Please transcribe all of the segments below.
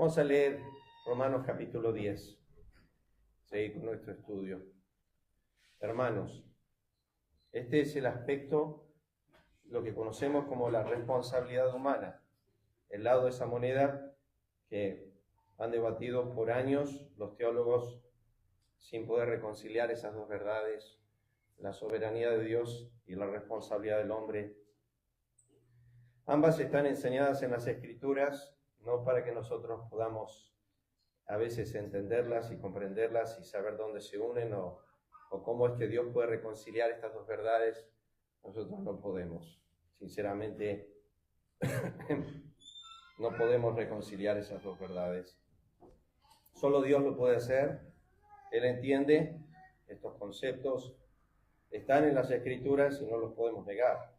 Vamos a leer Romanos capítulo 10. Seguir con nuestro estudio. Hermanos, este es el aspecto, lo que conocemos como la responsabilidad humana, el lado de esa moneda que han debatido por años los teólogos sin poder reconciliar esas dos verdades, la soberanía de Dios y la responsabilidad del hombre. Ambas están enseñadas en las Escrituras, no para que nosotros podamos a veces entenderlas y comprenderlas y saber dónde se unen o cómo es que Dios puede reconciliar estas dos verdades. Nosotros no podemos. Sinceramente, no podemos reconciliar esas dos verdades. Solo Dios lo puede hacer. Él entiende estos conceptos. Están en las Escrituras y no los podemos negar.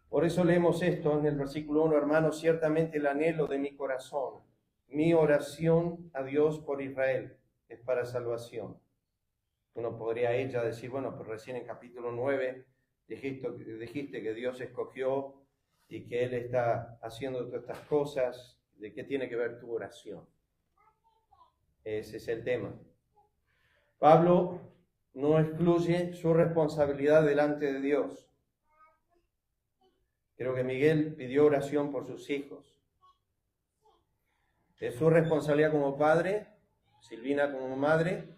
Por eso leemos esto en el versículo 1, hermanos, ciertamente el anhelo de mi corazón, mi oración a Dios por Israel es para salvación. Uno podría ella decir, bueno, pero recién en capítulo 9 dijiste que Dios escogió y que Él está haciendo todas estas cosas. ¿De qué tiene que ver tu oración? Ese es el tema. Pablo no excluye su responsabilidad delante de Dios. Creo que Miguel pidió oración por sus hijos. Es su responsabilidad como padre, Silvina como madre,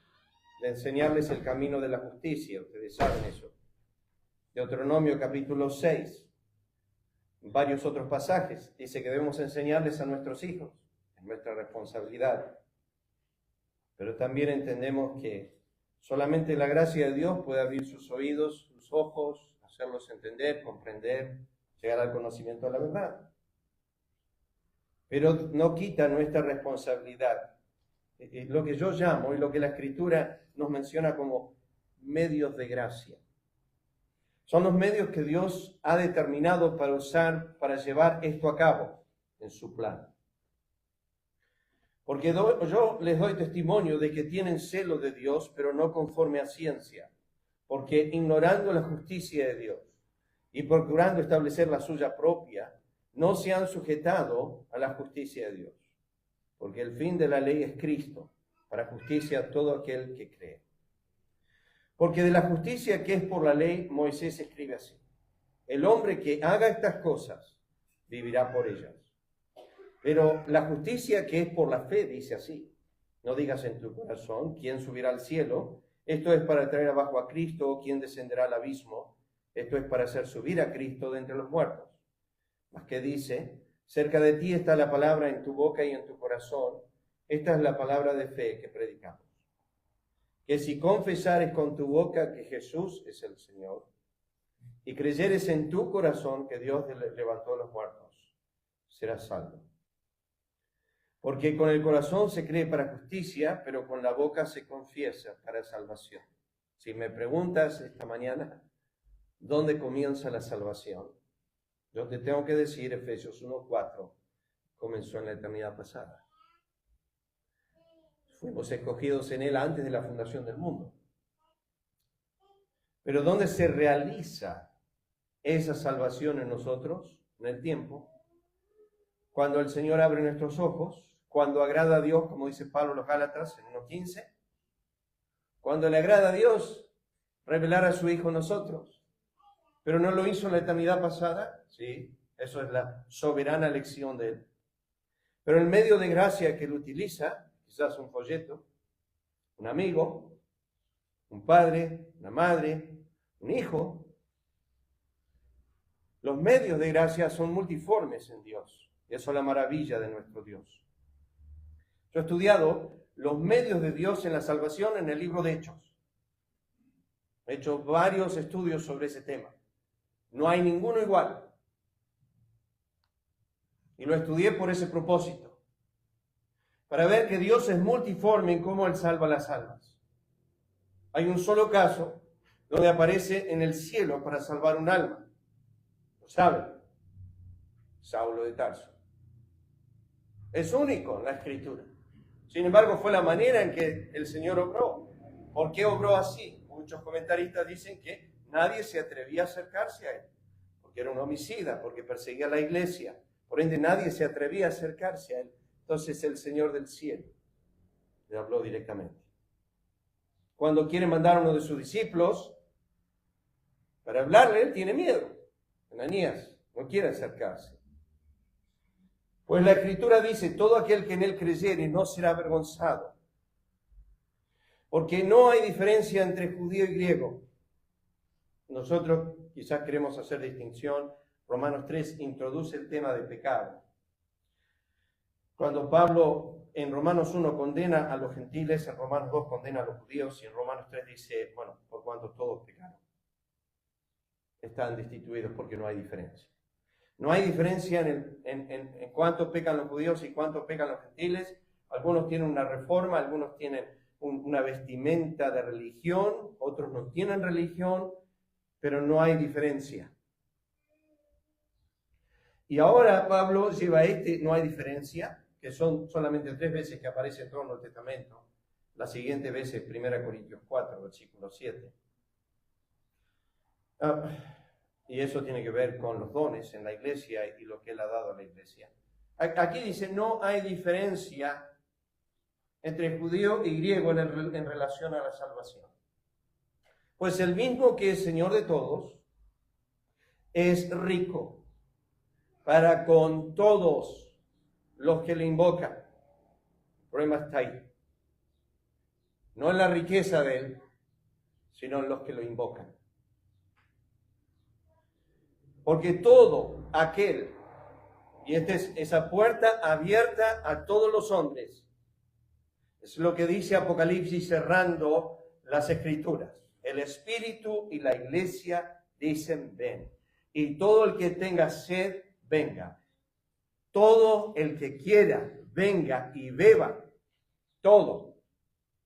de enseñarles el camino de la justicia. Ustedes saben eso. Deuteronomio capítulo 6, varios otros pasajes, dice que debemos enseñarles a nuestros hijos. Es nuestra responsabilidad. Pero también entendemos que solamente la gracia de Dios puede abrir sus oídos, sus ojos, hacerlos entender, comprender, llegar al conocimiento de la verdad. Pero no quita nuestra responsabilidad. Es lo que yo llamo y lo que la Escritura nos menciona como medios de gracia. Son los medios que Dios ha determinado para usar, para llevar esto a cabo en su plan. Porque yo les doy testimonio de que tienen celo de Dios, pero no conforme a ciencia, porque ignorando la justicia de Dios y procurando establecer la suya propia, no se han sujetado a la justicia de Dios. Porque el fin de la ley es Cristo, para justicia a todo aquel que cree. Porque de la justicia que es por la ley, Moisés escribe así: el hombre que haga estas cosas vivirá por ellas. Pero la justicia que es por la fe dice así: no digas en tu corazón, ¿quién subirá al cielo? Esto es para traer abajo a Cristo. ¿Quién descenderá al abismo? Esto es para hacer subir a Cristo de entre los muertos. Mas que dice: cerca de ti está la palabra en tu boca y en tu corazón. Esta es la palabra de fe que predicamos. Que si confesares con tu boca que Jesús es el Señor, y creyeres en tu corazón que Dios levantó a los muertos, serás salvo. Porque con el corazón se cree para justicia, pero con la boca se confiesa para salvación. Si me preguntas esta mañana, ¿dónde comienza la salvación? Yo te tengo que decir, Efesios 1:4, comenzó en la eternidad pasada. Fuimos escogidos en Él antes de la fundación del mundo. Pero ¿dónde se realiza esa salvación en nosotros? En el tiempo. Cuando el Señor abre nuestros ojos, cuando agrada a Dios, como dice Pablo a los Gálatas en 1:15. Cuando le agrada a Dios revelar a su Hijo en nosotros. Pero no lo hizo en la eternidad pasada. Sí, eso es la soberana elección de Él. Pero el medio de gracia que Él utiliza, quizás un folleto, un amigo, un padre, una madre, un hijo. Los medios de gracia son multiformes en Dios. Y eso es la maravilla de nuestro Dios. Yo he estudiado los medios de Dios en la salvación en el libro de Hechos. He hecho varios estudios sobre ese tema. No hay ninguno igual. Y lo estudié por ese propósito. Para ver que Dios es multiforme en cómo Él salva las almas. Hay un solo caso donde aparece en el cielo para salvar un alma. ¿Lo saben? Saulo de Tarso. Es único en la Escritura. Sin embargo, fue la manera en que el Señor obró. ¿Por qué obró así? Muchos comentaristas dicen que nadie se atrevía a acercarse a Él. Porque era un homicida, porque perseguía a la iglesia. Por ende, nadie se atrevía a acercarse a Él. Entonces el Señor del cielo le habló directamente. Cuando quiere mandar a uno de sus discípulos para hablarle, él tiene miedo. Ananías no quiere acercarse. Pues la Escritura dice, todo aquel que en él creyere no será avergonzado. Porque no hay diferencia entre judío y griego. Nosotros quizás queremos hacer distinción. Romanos 3 introduce el tema de pecado. Cuando Pablo en Romanos 1 condena a los gentiles, en Romanos 2 condena a los judíos, y en Romanos 3 dice, bueno, por cuanto todos pecaron, están destituidos porque no hay diferencia. No hay diferencia en cuánto pecan los judíos y cuánto pecan los gentiles. Algunos tienen una reforma, algunos tienen una vestimenta de religión, otros no tienen religión, pero no hay diferencia. Y ahora Pablo lleva no hay diferencia, que son solamente 3 veces que aparece en todo el Nuevo Testamento. La siguiente vez es 1 Corintios 4, versículo 7. Y eso tiene que ver con los dones en la iglesia y lo que él ha dado a la iglesia. Aquí dice, no hay diferencia entre judío y griego en relación a la salvación. Pues el mismo que es Señor de todos, es rico para con todos los que le invocan. El problema está ahí. No en la riqueza de él, sino en los que lo invocan. Porque todo aquel, y esta es esa puerta abierta a todos los hombres, es lo que dice Apocalipsis cerrando las Escrituras. El Espíritu y la Iglesia dicen ven. Y todo el que tenga sed, venga. Todo el que quiera, venga y beba. Todo.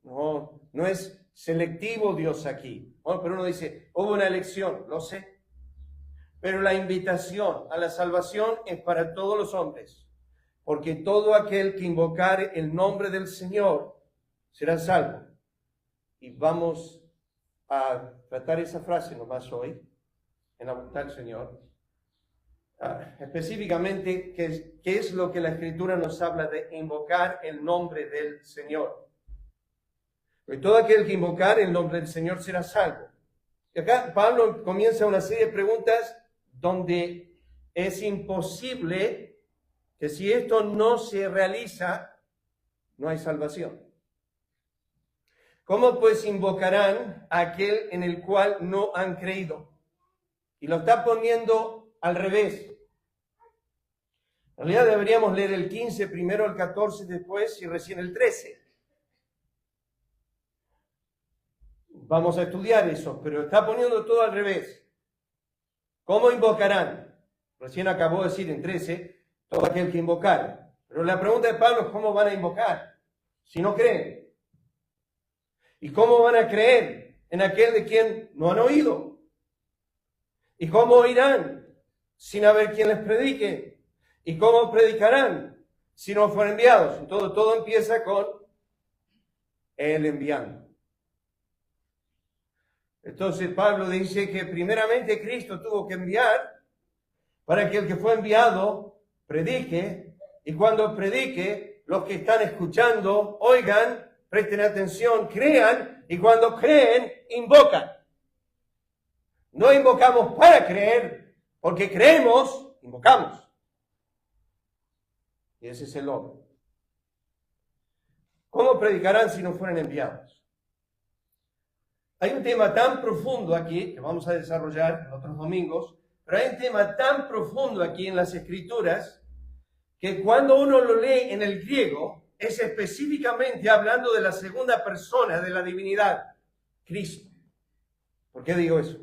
No es selectivo Dios aquí. Bueno, pero uno dice, hubo una elección, lo sé. Pero la invitación a la salvación es para todos los hombres. Porque todo aquel que invocare el nombre del Señor será salvo. Y vamos a tratar esa frase nomás hoy, en la voluntad del Señor. Específicamente, ¿qué es lo que la Escritura nos habla de invocar el nombre del Señor? Porque todo aquel que invocar el nombre del Señor será salvo. Y acá Pablo comienza una serie de preguntas donde es imposible que si esto no se realiza, no hay salvación. ¿Cómo pues invocarán a aquel en el cual no han creído? Y lo está poniendo al revés. En realidad deberíamos leer el 15 primero, el 14 después y recién el 13. Vamos a estudiar eso, pero está poniendo todo al revés. ¿Cómo invocarán? Recién acabó de decir en 13, todo aquel que invocar. Pero la pregunta de Pablo es ¿cómo van a invocar si no creen? ¿Y cómo van a creer en aquel de quien no han oído? ¿Y cómo oirán sin haber quien les predique? ¿Y cómo predicarán si no fueron enviados? Entonces todo empieza con él enviando. Entonces Pablo dice que primeramente Cristo tuvo que enviar para que el que fue enviado predique, y cuando predique, los que están escuchando oigan, presten atención, crean, y cuando creen, invocan. No invocamos para creer, porque creemos, invocamos. Y ese es el orden. ¿Cómo predicarán si no fueran enviados? Hay un tema tan profundo aquí, que vamos a desarrollar en otros domingos, pero hay un tema tan profundo aquí en las Escrituras, que cuando uno lo lee en el griego, es específicamente hablando de la segunda persona de la divinidad, Cristo. ¿Por qué digo eso?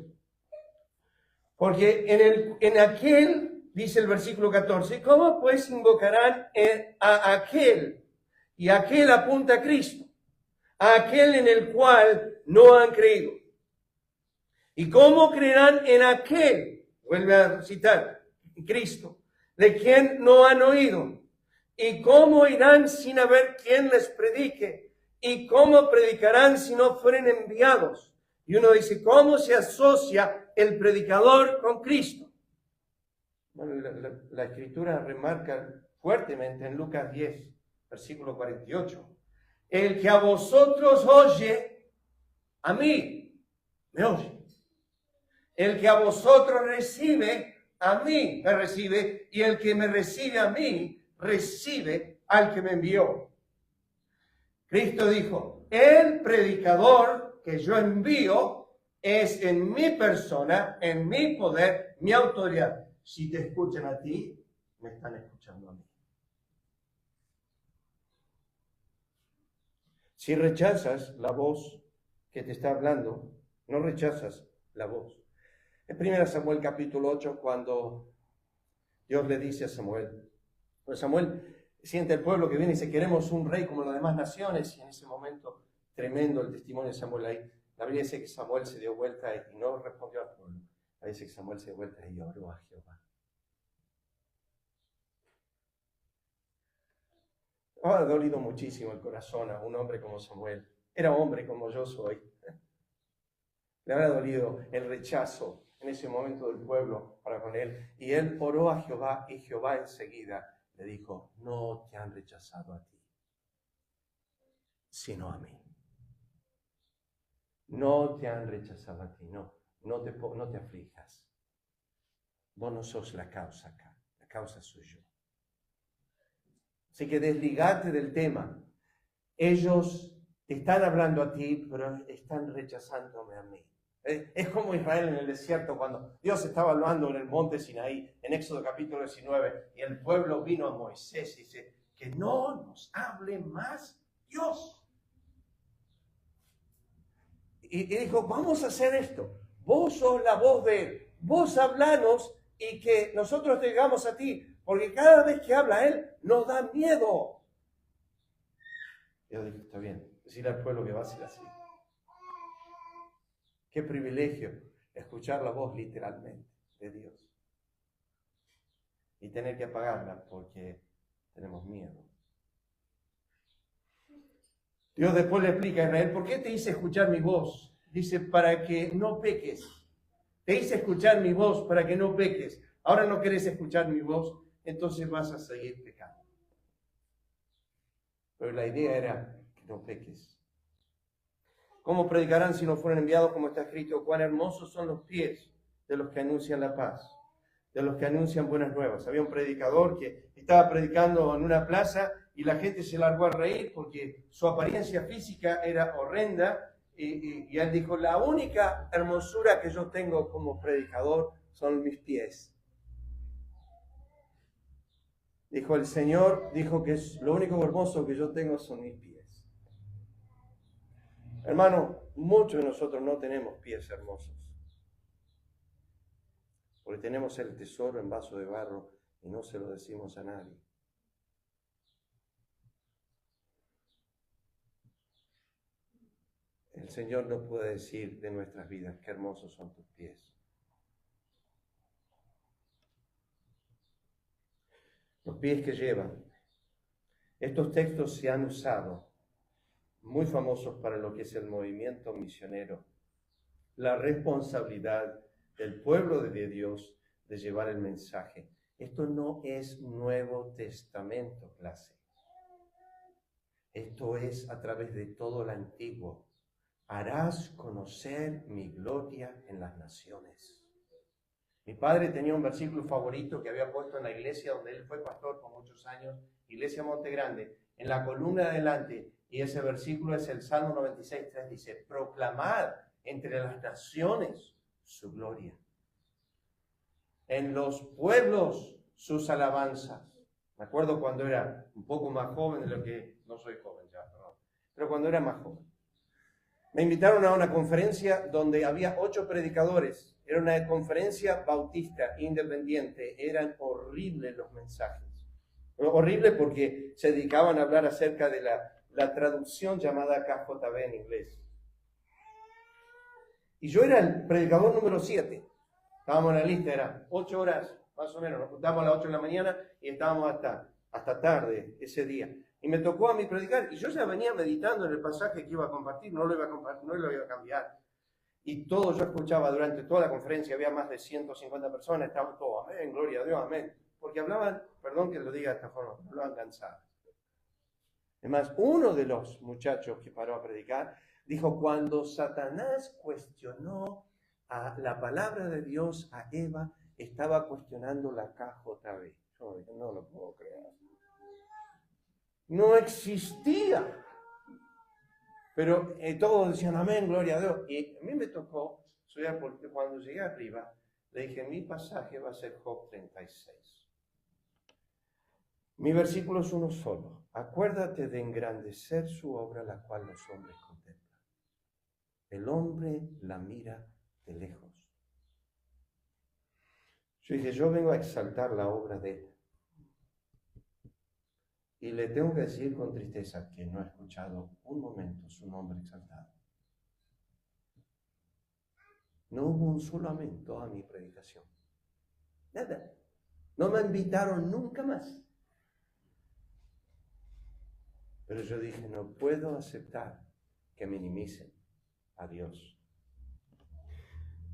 Porque en aquel, dice el versículo 14, ¿cómo pues invocarán a aquel? Y aquel apunta a Cristo, a aquel en el cual no han creído. ¿Y cómo creerán en aquel? Vuelve a citar, Cristo, de quien no han oído. ¿Y cómo irán sin haber quien les predique? ¿Y cómo predicarán si no fueren enviados? Y uno dice, ¿cómo se asocia el predicador con Cristo? Bueno, la Escritura remarca fuertemente en Lucas 10, versículo 48. El que a vosotros oye, a mí me oye. El que a vosotros recibe, a mí me recibe. Y el que me recibe a mí, recibe al que me envió. Cristo dijo, el predicador que yo envío es en mi persona, en mi poder, mi autoridad. Si te escuchan a ti, me están escuchando a mí. Si rechazas la voz que te está hablando, no rechazas la voz. En 1 Samuel capítulo 8, cuando Dios le dice a Samuel, pues Samuel siente el pueblo que viene y dice, queremos un rey como las demás naciones, y en ese momento, tremendo el testimonio de Samuel ahí. La Biblia dice que Samuel se dio vuelta y no respondió al pueblo. La Biblia dice que Samuel se dio vuelta y oró a Jehová. Ha dolido muchísimo el corazón a un hombre como Samuel. Era hombre como yo soy. Le habrá dolido el rechazo en ese momento del pueblo para con él. Y él oró a Jehová y Jehová enseguida le dijo, no te han rechazado a ti, sino a mí. No te han rechazado a ti, no te aflijas. Vos no sos la causa acá, la causa soy yo. Así que desligate del tema. Ellos te están hablando a ti, pero están rechazándome a mí. Es como Israel en el desierto, cuando Dios estaba hablando en el monte Sinaí, en Éxodo capítulo 19, y el pueblo vino a Moisés y dice, que no nos hable más Dios. Y dijo, vamos a hacer esto. Vos sos la voz de Él. Vos hablanos y que nosotros te digamos a ti. Porque cada vez que habla Él, nos da miedo. Yo dije, está bien. Decirle al pueblo que va a ser así. Qué privilegio escuchar la voz literalmente de Dios. Y tener que apagarla porque tenemos miedo. Dios después le explica a Israel, ¿por qué te hice escuchar mi voz? Dice, para que no peques. Te hice escuchar mi voz para que no peques. Ahora no querés escuchar mi voz, entonces vas a seguir pecando. Pero la idea era que no peques. ¿Cómo predicarán si no fueron enviados? Como está escrito, cuán hermosos son los pies de los que anuncian la paz, de los que anuncian buenas nuevas. Había un predicador que estaba predicando en una plaza y la gente se largó a reír porque su apariencia física era horrenda y él dijo, la única hermosura que yo tengo como predicador son mis pies. Dijo, el Señor dijo que es lo único hermoso que yo tengo son mis pies. Hermano, muchos de nosotros no tenemos pies hermosos. Porque tenemos el tesoro en vaso de barro y no se lo decimos a nadie. El Señor nos puede decir de nuestras vidas qué hermosos son tus pies. Los pies que llevan. Estos textos se han usado, muy famosos para lo que es el movimiento misionero. La responsabilidad del pueblo de Dios de llevar el mensaje. Esto no es Nuevo Testamento, clase. Esto es a través de todo el Antiguo. Harás conocer mi gloria en las naciones. Mi padre tenía un versículo favorito que había puesto en la iglesia donde él fue pastor por muchos años, Iglesia Monte Grande, en la columna de adelante, y ese versículo es el Salmo 96:3, dice, proclamad entre las naciones su gloria. En los pueblos sus alabanzas. Me acuerdo cuando era un poco más joven de lo que, no soy joven ya, perdón, pero cuando era más joven. Me invitaron a una conferencia donde había 8 predicadores. Era una conferencia bautista, independiente. Eran horribles los mensajes. Horrible porque se dedicaban a hablar acerca de la traducción llamada KJV en inglés. Y yo era el predicador número 7. Estábamos en la lista, eran 8 horas más o menos. Nos juntábamos a las 8 de la mañana y estábamos hasta tarde ese día. Y me tocó a mí predicar. Y yo ya venía meditando en el pasaje que iba a compartir. No lo iba a compartir, no lo iba a cambiar. Y todo yo escuchaba durante toda la conferencia. Había más de 150 personas. Estaban todos, amén, gloria a Dios, amén. Porque hablaban, perdón que lo diga de esta forma, hablaban cansados. Además, uno de los muchachos que paró a predicar dijo, cuando Satanás cuestionó a la palabra de Dios a Eva, estaba cuestionando la caja otra vez. Yo dije, no lo puedo creer. No existía. Pero todos decían, amén, gloria a Dios. Y a mí me tocó, porque cuando llegué arriba, le dije, mi pasaje va a ser Job 36. Mi versículo es uno solo. Acuérdate de engrandecer su obra, la cual los hombres contemplan. El hombre la mira de lejos. Yo dije, yo vengo a exaltar la obra de él. Y le tengo que decir con tristeza que no he escuchado un momento su nombre exaltado. No hubo un solo amén toda mi predicación. Nada. No me invitaron nunca más. Pero yo dije, no puedo aceptar que minimicen a Dios.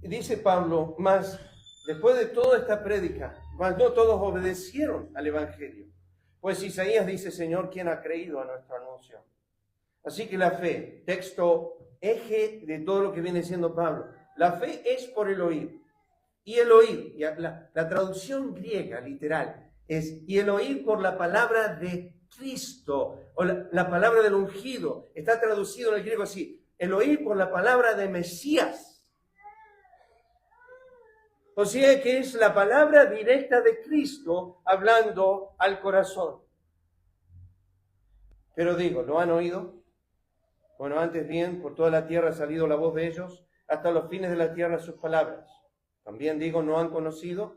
Y dice Pablo, mas después de toda esta prédica, mas no todos obedecieron al Evangelio. Pues Isaías dice, Señor, ¿quién ha creído a nuestro anuncio? Así que la fe, texto eje de todo lo que viene siendo Pablo, la fe es por el oír. Y el oír, la traducción griega literal es, y el oír por la palabra de Cristo, o la palabra del ungido, está traducido en el griego así, el oír por la palabra de Mesías. O sea que es la palabra directa de Cristo hablando al corazón. Pero digo, ¿lo han oído? Bueno, antes bien, por toda la tierra ha salido la voz de ellos, hasta los fines de la tierra sus palabras. También digo, ¿no han conocido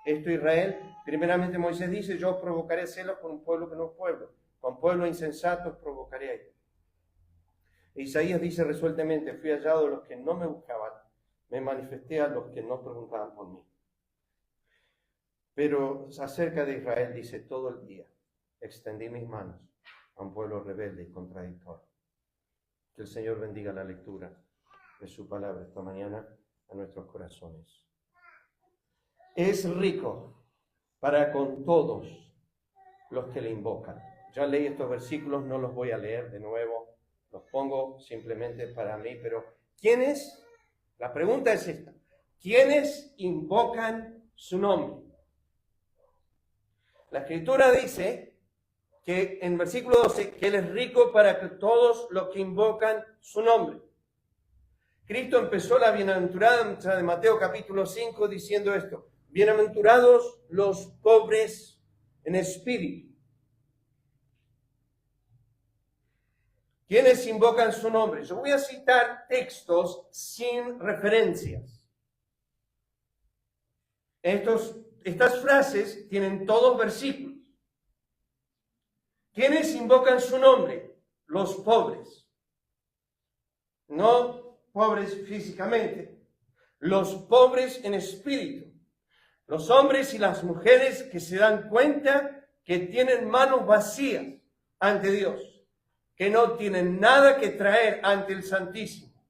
esto Israel? Primeramente Moisés dice, yo os provocaré celos con un pueblo que no es pueblo. Con pueblo insensato os provocaré a ellos. Isaías dice resueltamente, fui hallado de los que no me buscaban, me manifesté a los que no preguntaban por mí. Pero acerca de Israel dice, todo el día extendí mis manos a un pueblo rebelde y contradictor. Que el Señor bendiga la lectura de su palabra esta mañana a nuestros corazones. Es rico para con todos los que le invocan. Ya leí estos versículos, no los voy a leer de nuevo, los pongo simplemente para mí, pero ¿quiénes? La pregunta es esta. ¿Quiénes invocan su nombre? La Escritura dice que en versículo 12, que Él es rico para que todos los que invocan su nombre. Cristo empezó la bienaventuranza de Mateo capítulo 5 diciendo esto. Bienaventurados los pobres en espíritu. ¿Quiénes invocan su nombre? Yo voy a citar textos sin referencias. Estas frases tienen todos versículos. ¿Quiénes invocan su nombre? Los pobres. No pobres físicamente. Los pobres en espíritu. Los hombres y las mujeres que se dan cuenta que tienen manos vacías ante Dios. Que no tienen nada que traer ante el Santísimo.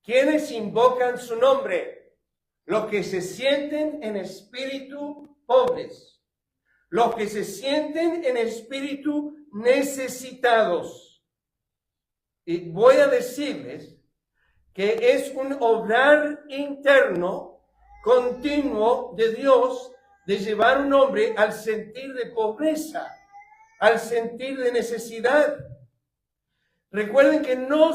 ¿Quiénes invocan su nombre? Los que se sienten en espíritu pobres. Los que se sienten en espíritu necesitados. Y voy a decirles que es un obrar interno continuo de Dios de llevar un hombre al sentir de pobreza, al sentir de necesidad. Recuerden que no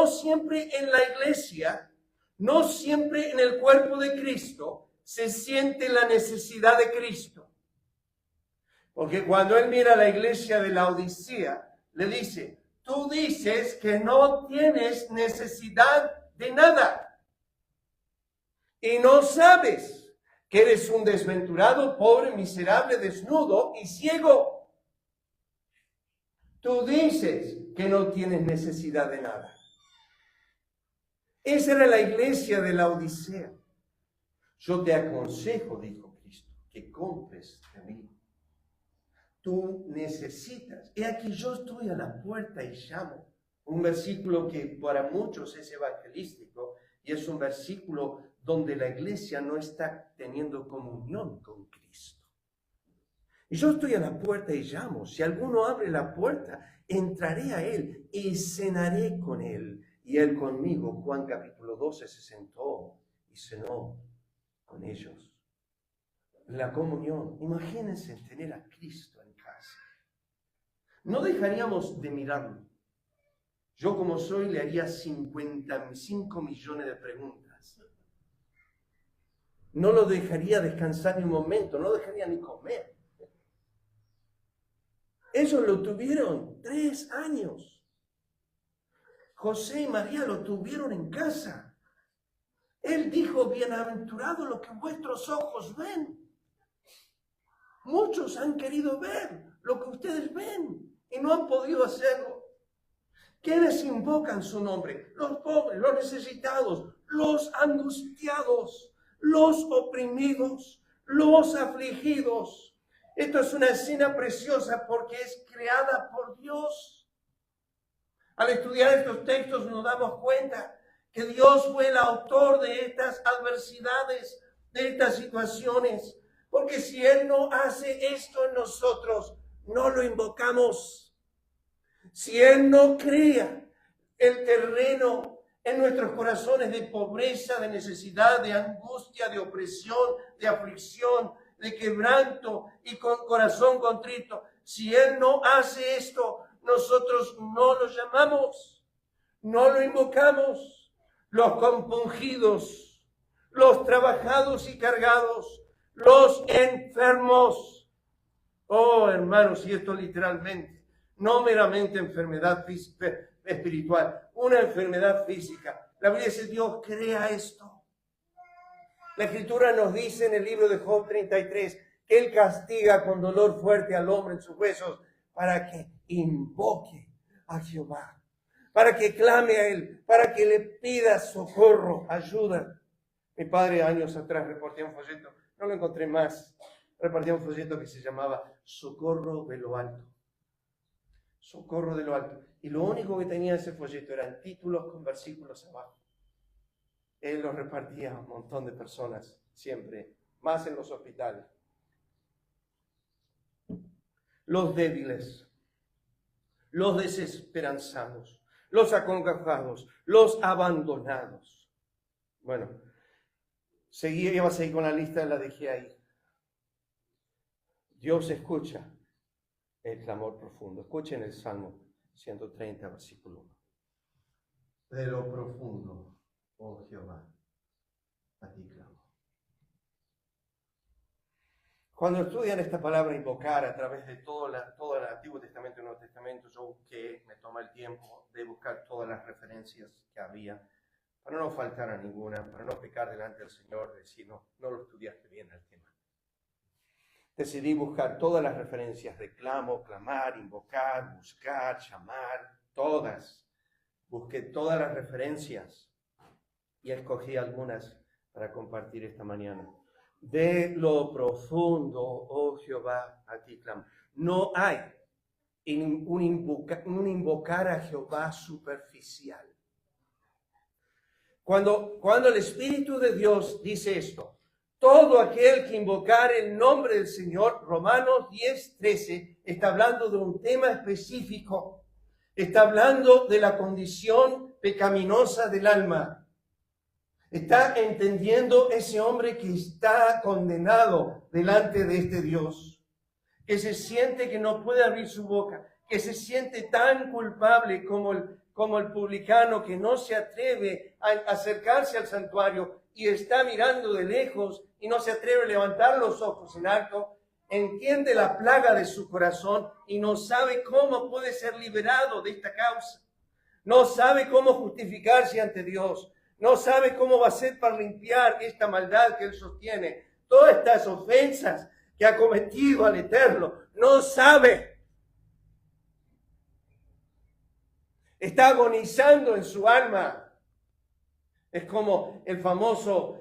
siempre en la iglesia, no siempre en el cuerpo de Cristo se siente la necesidad de Cristo. Porque cuando Él mira a la iglesia de Laodicea, le dice, tú dices que no tienes necesidad de nada. Y no sabes que eres un desventurado, pobre, miserable, desnudo y ciego. Tú dices que no tienes necesidad de nada. Esa era la iglesia de Laodicea. Yo te aconsejo, dijo Cristo, que compres de mí. Tú necesitas. He aquí yo estoy a la puerta y llamo. Un versículo que para muchos es evangelístico y es un versículo donde la iglesia no está teniendo comunión con Cristo. Y yo estoy a la puerta y llamo. Si alguno abre la puerta, entraré a él y cenaré con él y él conmigo. Juan capítulo 12 se sentó y cenó con ellos. La comunión. Imagínense tener a Cristo en casa. No dejaríamos de mirarlo. Yo como soy le haría 55 millones de preguntas. No lo dejaría descansar ni un momento, no lo dejaría ni comer. Ellos lo tuvieron 3 años. José y María lo tuvieron en casa. Él dijo, bienaventurado lo que vuestros ojos ven. Muchos han querido ver lo que ustedes ven y no han podido hacerlo. ¿Quiénes invocan su nombre? Los pobres, los necesitados, los angustiados, los oprimidos, los afligidos. Esto es una escena preciosa porque es creada por Dios. Al estudiar estos textos nos damos cuenta que Dios fue el autor de estas adversidades, de estas situaciones. Porque si Él no hace esto en nosotros, no lo invocamos. Si Él no crea el terreno en nuestros corazones de pobreza, de necesidad, de angustia, de opresión, de aflicción, de quebranto y con corazón contrito, si Él no hace esto, nosotros no lo llamamos, no lo invocamos. Los compungidos, los trabajados y cargados, los enfermos. Oh, hermanos, y esto literalmente, no meramente enfermedad espiritual, una enfermedad física. La Biblia dice, Dios crea esto. La Escritura nos dice en el libro de Job 33 que Él castiga con dolor fuerte al hombre en sus huesos para que invoque a Jehová, para que clame a Él, para que le pida socorro, ayuda. Mi padre años atrás repartía un folleto, no lo encontré más, repartía un folleto que se llamaba Socorro de lo Alto. Socorro de lo Alto. Y lo único que tenía ese folleto eran títulos con versículos abajo. Él los repartía a un montón de personas, siempre, más en los hospitales. Los débiles, los desesperanzados, los acongojados, los abandonados. Bueno, iba a seguir con la lista, la dejé ahí. Dios escucha el clamor profundo. Escuchen el Salmo 130, versículo 1. De lo profundo, oh Jehová, a ti clamo. Cuando estudian esta palabra invocar a través de todo el Antiguo Testamento y Nuevo Testamento, yo busqué, me tomé el tiempo de buscar todas las referencias que había, para no faltar a ninguna, para no pecar delante del Señor, decir, no lo estudiaste bien el tema. Decidí buscar todas las referencias de clamo, clamar, invocar, buscar, llamar, todas. Busqué todas las referencias y escogí algunas para compartir esta mañana. De lo profundo, oh Jehová, a ti clamo. No hay un invocar a Jehová superficial. Cuando el Espíritu de Dios dice esto, todo aquel que invocar el nombre del Señor, Romanos 10:13, está hablando de un tema específico. Está hablando de la condición pecaminosa del alma. Está entendiendo ese hombre que está condenado delante de este Dios, que se siente que no puede abrir su boca, que se siente tan culpable como el publicano que no se atreve a acercarse al santuario y está mirando de lejos y no se atreve a levantar los ojos en alto. Entiende la plaga de su corazón y no sabe cómo puede ser liberado de esta causa. No sabe cómo justificarse ante Dios. No sabe cómo va a ser para limpiar esta maldad que él sostiene. Todas estas ofensas que ha cometido al Eterno. No sabe. Está agonizando en su alma. Es como el famoso,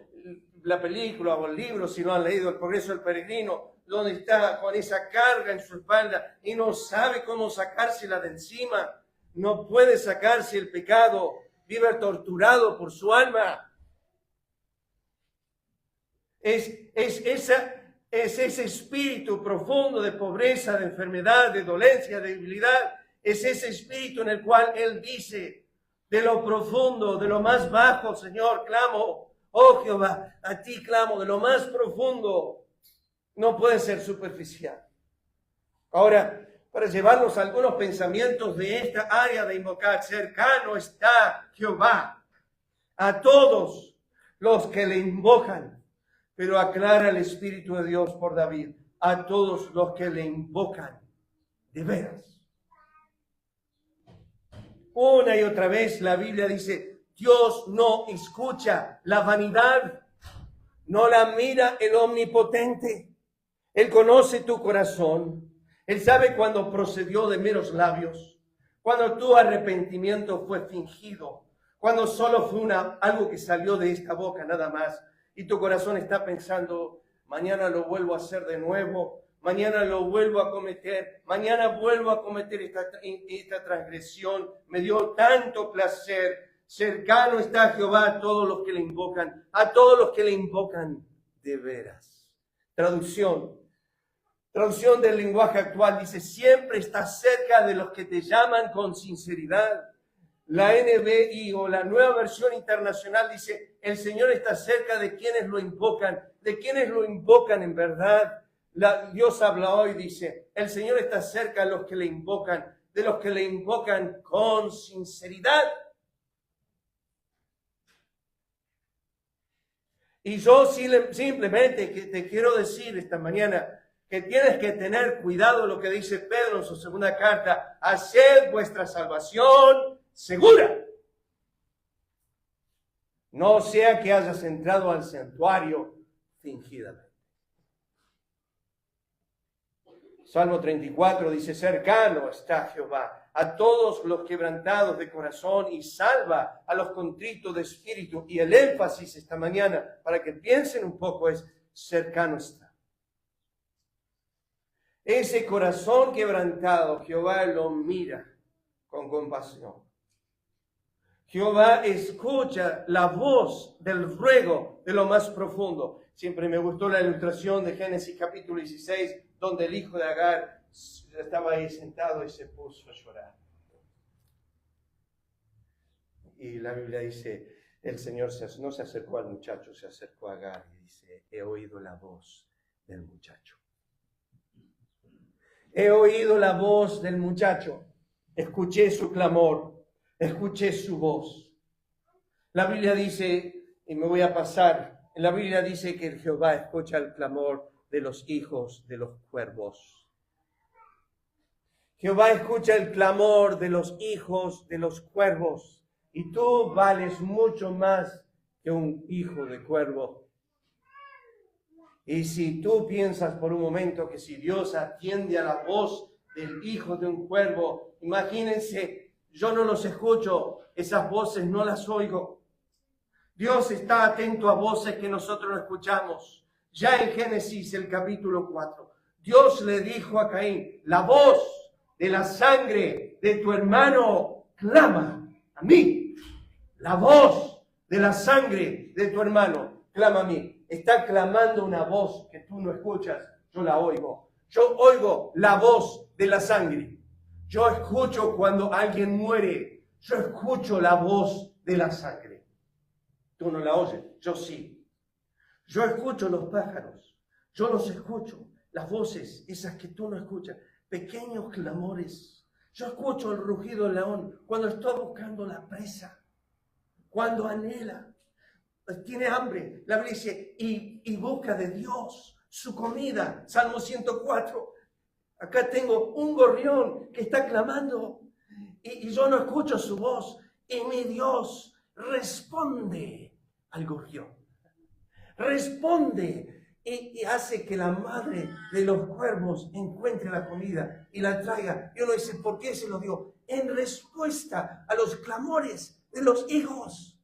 la película o el libro, si no han leído, El Progreso del Peregrino, donde está con esa carga en su espalda y no sabe cómo sacársela de encima. No puede sacarse el pecado. Vive torturado por su alma. Es esa Es ese espíritu profundo de pobreza, de enfermedad, de dolencia, de debilidad. Es ese espíritu en el cual Él dice, de lo profundo, de lo más bajo, Señor, clamo, oh Jehová, a ti clamo, de lo más profundo. No puede ser superficial. Ahora, para llevarnos a algunos pensamientos de esta área de invocar, cercano está Jehová a todos los que le invocan. Pero aclara el Espíritu de Dios por David, a todos los que le invocan de veras. Una y otra vez la Biblia dice, Dios no escucha la vanidad, no la mira el omnipotente. Él conoce tu corazón. Él sabe cuando procedió de meros labios, cuando tu arrepentimiento fue fingido, cuando solo fue algo que salió de esta boca nada más. Y tu corazón está pensando, mañana lo vuelvo a hacer de nuevo, mañana lo vuelvo a cometer, mañana vuelvo a cometer esta transgresión. Me dio tanto placer. Cercano está Jehová a todos los que le invocan, a todos los que le invocan de veras. Traducción del lenguaje actual dice, siempre está cerca de los que te llaman con sinceridad. La NBI o la Nueva Versión Internacional dice, el Señor está cerca de quienes lo invocan en verdad. Dios habla hoy, dice, el Señor está cerca de los que le invocan, de los que le invocan con sinceridad. Y yo simplemente que te quiero decir esta mañana, que tienes que tener cuidado lo que dice Pedro en su segunda carta, haced vuestra salvación segura. No sea que hayas entrado al santuario fingidamente. Salmo 34 dice, cercano está Jehová a todos los quebrantados de corazón y salva a los contritos de espíritu. Y el énfasis esta mañana, para que piensen un poco, es cercano está. Ese corazón quebrantado, Jehová lo mira con compasión. Jehová escucha la voz del ruego de lo más profundo. Siempre me gustó la ilustración de Génesis capítulo 16, donde el hijo de Agar estaba ahí sentado y se puso a llorar. Y la Biblia dice, el Señor no se acercó al muchacho, se acercó a Agar y dice, he oído la voz del muchacho. He oído la voz del muchacho, escuché su clamor, escuché su voz. La Biblia dice, y me voy a pasar, la Biblia dice que Jehová escucha el clamor de los hijos de los cuervos. Jehová escucha el clamor de los hijos de los cuervos, y tú vales mucho más que un hijo de cuervo. Y si tú piensas por un momento que si Dios atiende a la voz del hijo de un cuervo, imagínense, yo no los escucho, esas voces no las oigo. Dios está atento a voces que nosotros no escuchamos. Ya en Génesis, el capítulo 4, Dios le dijo a Caín, la voz de la sangre de tu hermano clama a mí. La voz de la sangre de tu hermano clama a mí. Está clamando una voz que tú no escuchas, yo la oigo. Yo oigo la voz de la sangre. Yo escucho cuando alguien muere. Yo escucho la voz de la sangre. Tú no la oyes, yo sí. Yo escucho los pájaros. Yo los escucho. Las voces, esas que tú no escuchas. Pequeños clamores. Yo escucho el rugido del león cuando está buscando la presa. Cuando anhela. Tiene hambre, la Biblia dice, y busca de Dios su comida. Salmo 104. Acá tengo un gorrión que está clamando y yo no escucho su voz. Y mi Dios responde al gorrión. Responde y hace que la madre de los cuervos encuentre la comida y la traiga. Y uno dice, ¿por qué se lo dio? En respuesta a los clamores de los hijos.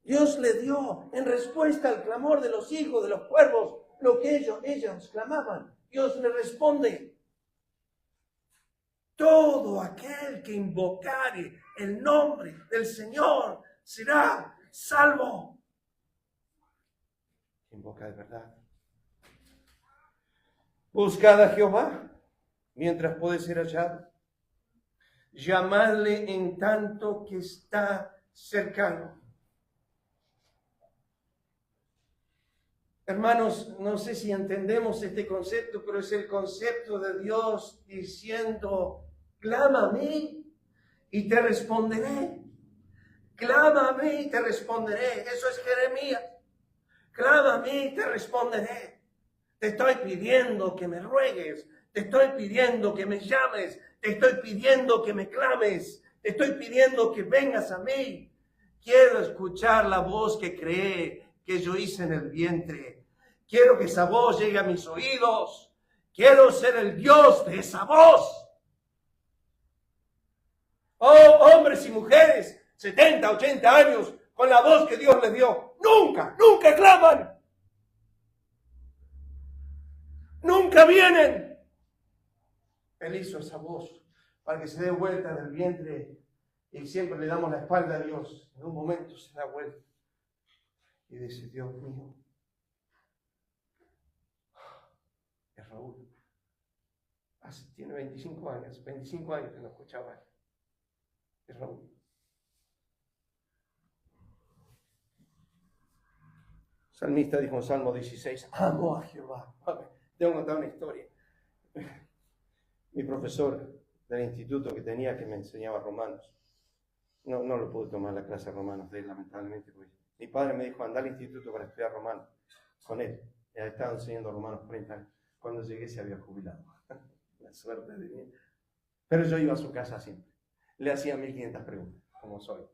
Dios le dio en respuesta al clamor de los hijos, de los cuervos, lo que ellos clamaban. Dios le responde. Todo aquel que invocare el nombre del Señor será salvo. Invoca de verdad. Buscad a Jehová mientras puede ser hallado. Llamadle en tanto que está cercano. Hermanos, no sé si entendemos este concepto, pero es el concepto de Dios diciendo, clama a mí y te responderé. Clama a mí y te responderé. Eso es Jeremías. Clama a mí y te responderé. Te estoy pidiendo que me ruegues. Te estoy pidiendo que me llames. Te estoy pidiendo que me clames. Te estoy pidiendo que vengas a mí. Quiero escuchar la voz que creé que yo hice en el vientre. Quiero que esa voz llegue a mis oídos. Quiero ser el Dios de esa voz. Oh, hombres y mujeres, 70, 80 años, con la voz que Dios les dio, nunca claman. Nunca vienen. Él hizo esa voz para que se dé vuelta del vientre y siempre le damos la espalda a Dios. En un momento se da vuelta y dice, Dios mío, es Raúl. Tiene 25 años que no escuchaba. Es Raúl. Salmista dijo en Salmo 16, amo a Jehová. Tengo que contar una historia. Mi profesor del instituto que tenía que me enseñaba romanos, no lo pude tomar la clase de romanos de él, lamentablemente, porque mi padre me dijo, anda al instituto para estudiar romanos con él. Ya estaba enseñando romanos 30 años. Cuando llegué se había jubilado. La suerte de mí. Pero yo iba a su casa siempre. Le hacía 1500 preguntas, como soy.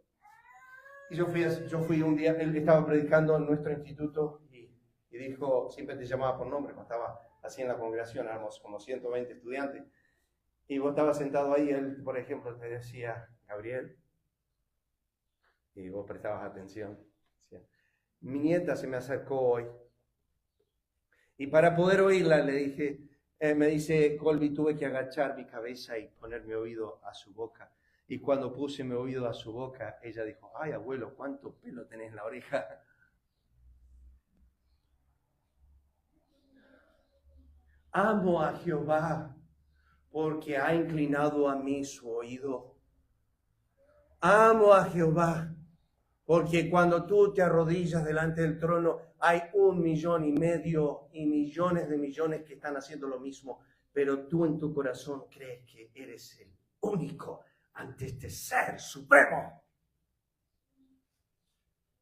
Y yo fui un día, él estaba predicando en nuestro instituto y dijo, siempre te llamaba por nombre, cuando estaba así en la congregación, éramos como 120 estudiantes, y vos estabas sentado ahí, él, por ejemplo, te decía, Gabriel, y vos prestabas atención. Decía, mi nieta se me acercó hoy, y para poder oírla le dije, me dice Colby, tuve que agachar mi cabeza y poner mi oído a su boca. Y cuando puse mi oído a su boca, ella dijo, ay abuelo, ¿cuánto pelo tenés en la oreja? Amo a Jehová porque ha inclinado a mí su oído. Amo a Jehová porque cuando tú te arrodillas delante del trono, hay 1,5 millones y millones de millones que están haciendo lo mismo, pero tú en tu corazón crees que eres el único ante este ser supremo.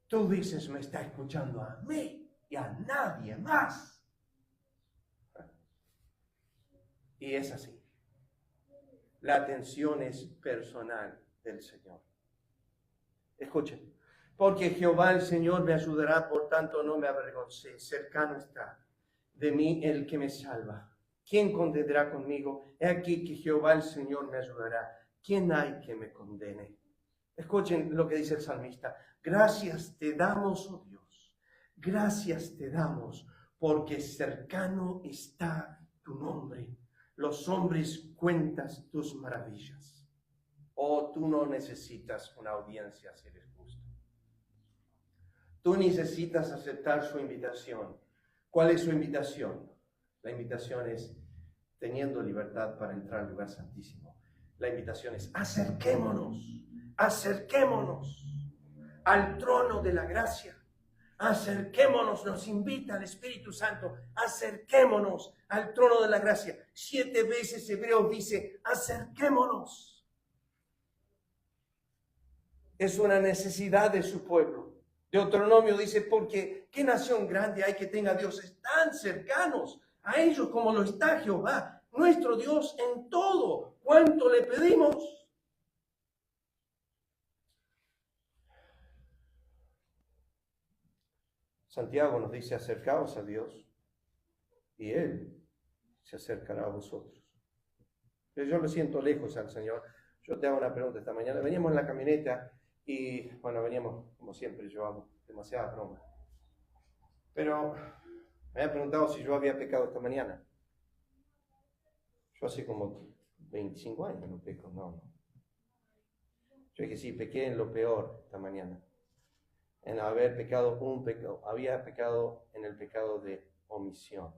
Tú dices, me está escuchando a mí y a nadie más. Y es así. La atención es personal del Señor. Escuchen. Porque Jehová el Señor me ayudará, por tanto no me avergoncé. Cercano está de mí el que me salva. ¿Quién contendrá conmigo? He aquí que Jehová el Señor me ayudará. ¿Quién hay que me condene? Escuchen lo que dice el salmista. Gracias te damos, oh Dios. Gracias te damos, porque cercano está tu nombre. Los hombres cuentas tus maravillas. Oh, tú no necesitas una audiencia si eres justo. Tú necesitas aceptar su invitación. ¿Cuál es su invitación? La invitación es teniendo libertad para entrar al lugar santísimo. La invitación es acerquémonos al trono de la gracia. Acerquémonos, nos invita el Espíritu Santo, acerquémonos al trono de la gracia. 7 veces Hebreos dice, acerquémonos. Es una necesidad de su pueblo. Deuteronomio dice, porque ¿qué nación grande hay que tenga dioses tan cercanos a ellos como lo está Jehová, nuestro Dios en todo cuanto le pedimos? Santiago nos dice, acercaos a Dios y Él se acercará a vosotros. Pero yo lo siento lejos al Señor. Yo te hago una pregunta esta mañana. Veníamos en la camioneta y, bueno, veníamos, como siempre, yo hago demasiada broma. Pero me había preguntado si yo había pecado esta mañana. Yo hace como 25 años no peco, no. Yo dije, sí, pequé en lo peor esta mañana. En haber pecado un pecado. Había pecado en el pecado de omisión.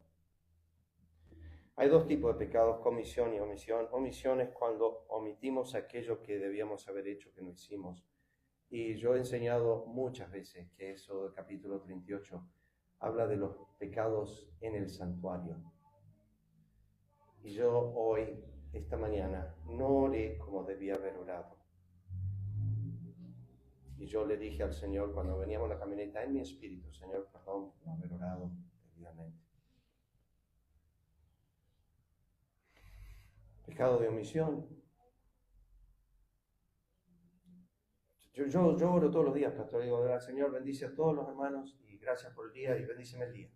Hay dos tipos de pecados, comisión y omisión. Omisión es cuando omitimos aquello que debíamos haber hecho, que no hicimos. Y yo he enseñado muchas veces que eso del capítulo 38 habla de los pecados en el santuario. Y yo hoy, esta mañana, no oré como debía haber orado. Y yo le dije al Señor cuando veníamos en la camioneta, en mi espíritu, Señor, perdón por no haber orado debidamente. Pecado de omisión. Yo oro todos los días, pastor. Digo, Señor, bendice a todos los hermanos y gracias por el día y bendíceme el día.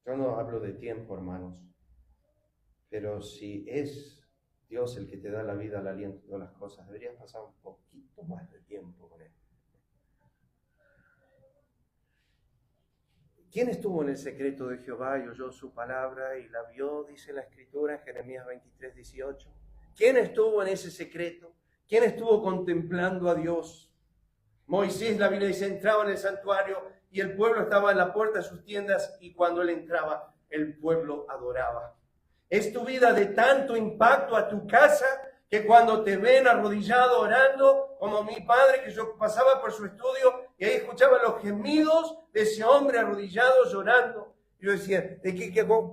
Yo no hablo de tiempo, hermanos, pero si es Dios el que te da la vida, el aliento, todas las cosas, deberías pasar un poquito más de tiempo con Él. ¿Quién estuvo en el secreto de Jehová y oyó su palabra y la vio? Dice la Escritura en Jeremías 23:18. ¿Quién estuvo en ese secreto? ¿Quién estuvo contemplando a Dios? Moisés, la Biblia dice, entraba en el santuario y el pueblo estaba en la puerta de sus tiendas y cuando él entraba, el pueblo adoraba. ¿Es tu vida de tanto impacto a tu casa que cuando te ven arrodillado orando, como mi padre, que yo pasaba por su estudio y ahí escuchaba los gemidos de ese hombre arrodillado llorando? Yo decía,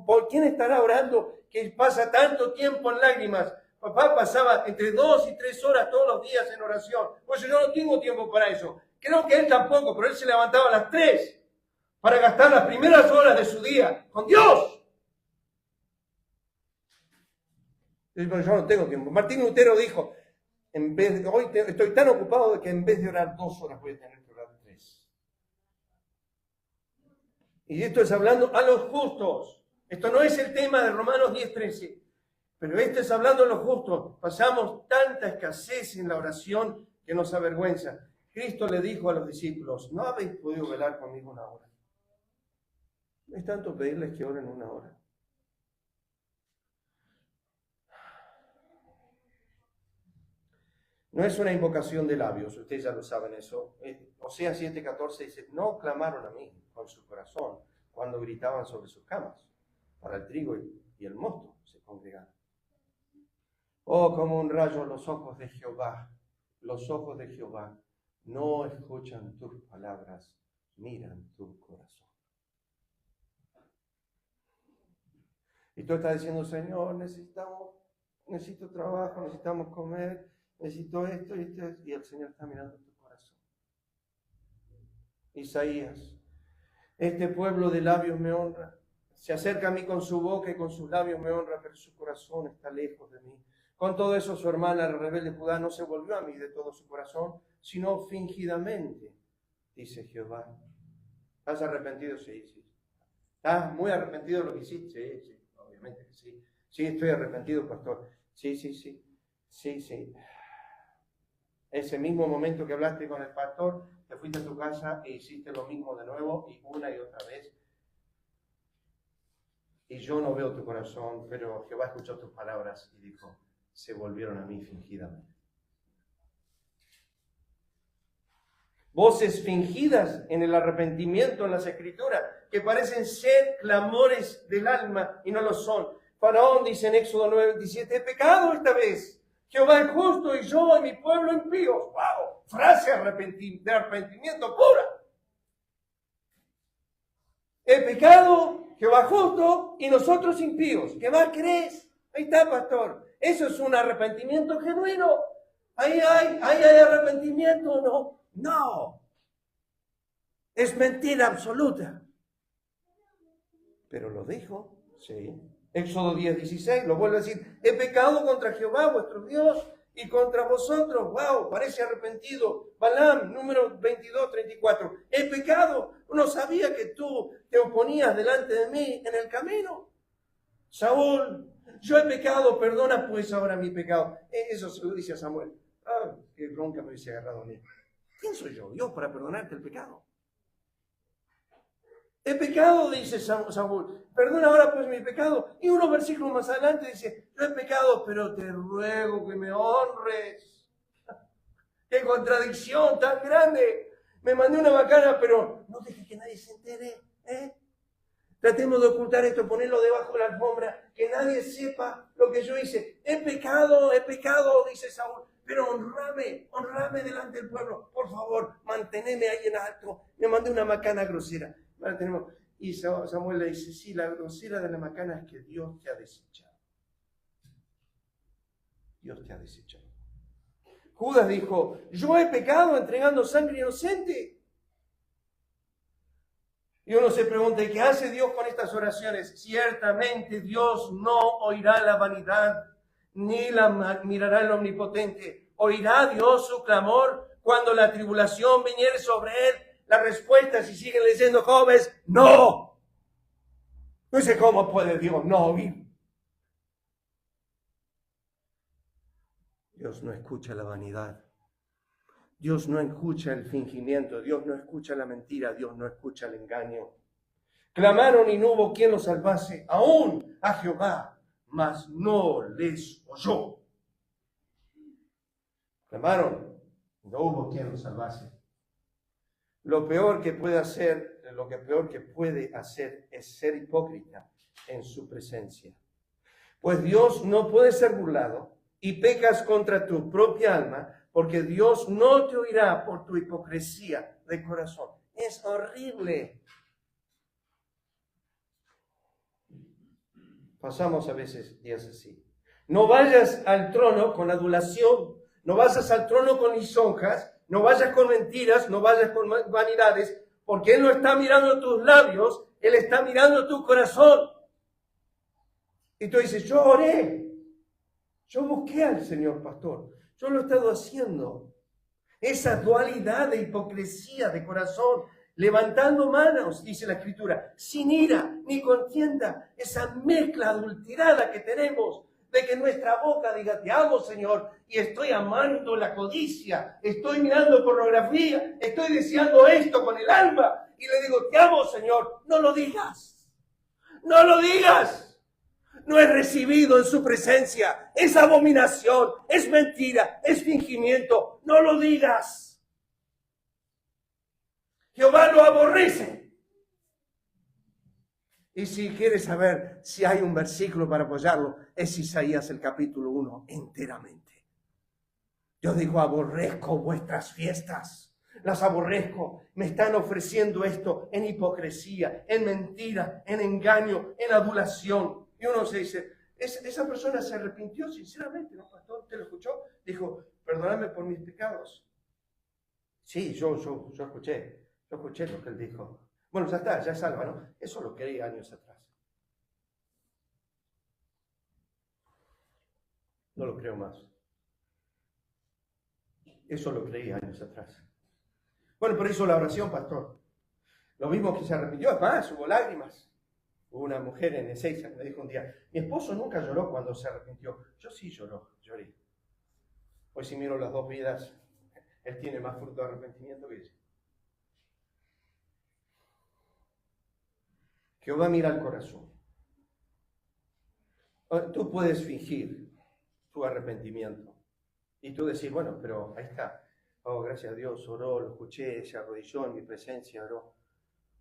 ¿por quién estará orando que pasa tanto tiempo en lágrimas? Papá pasaba entre 2 y 3 horas todos los días en oración. Pues yo no tengo tiempo para eso. Creo que él tampoco, pero él se levantaba a las 3 para gastar las primeras horas de su día con Dios. Yo no tengo tiempo. Martín Lutero dijo, hoy estoy tan ocupado de que en vez de orar 2 horas voy a tener que orar 3. Y esto es hablando a los justos. Esto no es el tema de Romanos 10:13. Pero esto es hablando a los justos. Pasamos tanta escasez en la oración que nos avergüenza. Cristo le dijo a los discípulos, ¿no habéis podido velar conmigo 1 hora? No es tanto pedirles que oren 1 hora. No es una invocación de labios, ustedes ya lo saben eso. Oseas 7:14 dice, no clamaron a mí con su corazón cuando gritaban sobre sus camas. Para el trigo y el mosto se congregaron. Oh, como un rayo los ojos de Jehová no escuchan tus palabras, miran tu corazón. Y tú estás diciendo, Señor, necesito trabajo, necesitamos comer, necesito esto y esto, y el Señor está mirando tu corazón. Isaías, este pueblo de labios me honra, se acerca a mí con su boca y con sus labios me honra, pero su corazón está lejos de mí. Con todo eso su hermana, la rebelde Judá, no se volvió a mí de todo su corazón, sino fingidamente, dice Jehová. ¿Estás arrepentido? Sí, sí. ¿Estás muy arrepentido de lo que hiciste? Sí, sí, obviamente que sí. Sí, estoy arrepentido, pastor. Sí, sí, sí. Sí, sí. Ese mismo momento que hablaste con el pastor, te fuiste a tu casa e hiciste lo mismo de nuevo y una y otra vez. Y yo no veo tu corazón, pero Jehová escuchó tus palabras y dijo, se volvieron a mí fingidamente. Voces fingidas en el arrepentimiento en las Escrituras, que parecen ser clamores del alma y no lo son. Faraón dice en Éxodo 9:17, he pecado esta vez. Jehová es justo y yo y mi pueblo impíos. ¡Wow! Frase de arrepentimiento pura. He pecado, Jehová justo y nosotros impíos. ¿Qué más crees? Ahí está, pastor. Eso es un arrepentimiento genuino. Ahí hay arrepentimiento o no. No. Es mentira absoluta. Pero lo dijo, sí. Éxodo 10:16, lo vuelve a decir, he pecado contra Jehová, vuestro Dios, y contra vosotros. Wow, parece arrepentido. Balaam, número 22:34, he pecado, no sabía que tú te oponías delante de mí en el camino. Saúl, yo he pecado, perdona pues ahora mi pecado. Eso se lo dice a Samuel. Ah, qué bronca me hubiese agarrado a mí. ¿Quién soy yo? Dios para perdonarte el pecado. He pecado, dice Saúl, perdona ahora pues mi pecado. Y unos versículos más adelante dice, yo he pecado, pero te ruego que me honres. ¡Qué contradicción tan grande! Me mandé una macana, pero no deje que nadie se entere. Tratemos de ocultar esto, ponerlo debajo de la alfombra, que nadie sepa lo que yo hice. He pecado, dice Saúl, pero honrame delante del pueblo. Por favor, manteneme ahí en alto. Me mandé una macana grosera. Y Samuel le dice, sí, la grosera de la macana es que Dios te ha desechado. Dios te ha desechado. Judas dijo, yo he pecado entregando sangre inocente. Y uno se pregunta, ¿qué hace Dios con estas oraciones? Ciertamente Dios no oirá la vanidad, ni la mirará el omnipotente. ¿Oirá Dios su clamor cuando la tribulación viniere sobre él? La respuesta, si siguen leyendo Job, es no. No sé cómo puede Dios no oír. Dios no escucha la vanidad. Dios no escucha el fingimiento. Dios no escucha la mentira. Dios no escucha el engaño. Clamaron y no hubo quien los salvase, aún a Jehová, mas no les oyó. Clamaron, no hubo quien los salvase. Lo peor que puede hacer es ser hipócrita en su presencia. Pues Dios no puede ser burlado y pecas contra tu propia alma, porque Dios no te oirá por tu hipocresía de corazón. Es horrible. Pasamos a veces días así. No vayas al trono con adulación, no vayas al trono con lisonjas, no vayas con mentiras, no vayas con vanidades, porque Él no está mirando tus labios, Él está mirando tu corazón. Y tú dices, yo oré, yo busqué al Señor, pastor, yo lo he estado haciendo. Esa dualidad de hipocresía de corazón, levantando manos, dice la Escritura, sin ira ni contienda, esa mezcla adulterada que tenemos, de que nuestra boca diga, te amo, Señor, y estoy amando la codicia, estoy mirando pornografía, estoy deseando esto con el alma, y le digo, te amo, Señor. No lo digas, no lo digas. No es recibido en su presencia, es abominación, es mentira, es fingimiento. No lo digas. Jehová lo aborrece. Y si quieres saber si hay un versículo para apoyarlo, es Isaías el capítulo 1 enteramente. Yo digo, aborrezco vuestras fiestas, las aborrezco. Me están ofreciendo esto en hipocresía, en mentira, en engaño, en adulación. Y uno se dice, esa persona se arrepintió sinceramente, ¿no, pastor? ¿Usted lo escuchó? Dijo, perdóname por mis pecados. Sí, yo escuché lo que él dijo. Bueno, ya está, ya es salva, ¿no? Eso lo creí años atrás. No lo creo más. Eso lo creí años atrás. Bueno, pero hizo la oración, pastor. Lo mismo que se arrepintió, es más, hubo lágrimas. Hubo una mujer en Ezeiza que me dijo un día, mi esposo nunca lloró cuando se arrepintió. Yo sí lloré. Hoy si miro las dos vidas, él tiene más fruto de arrepentimiento que ella. Jehová mira el corazón. Tú puedes fingir tu arrepentimiento y tú decir, bueno, pero ahí está. Oh, gracias a Dios, oró, lo escuché, se arrodilló en mi presencia, oró.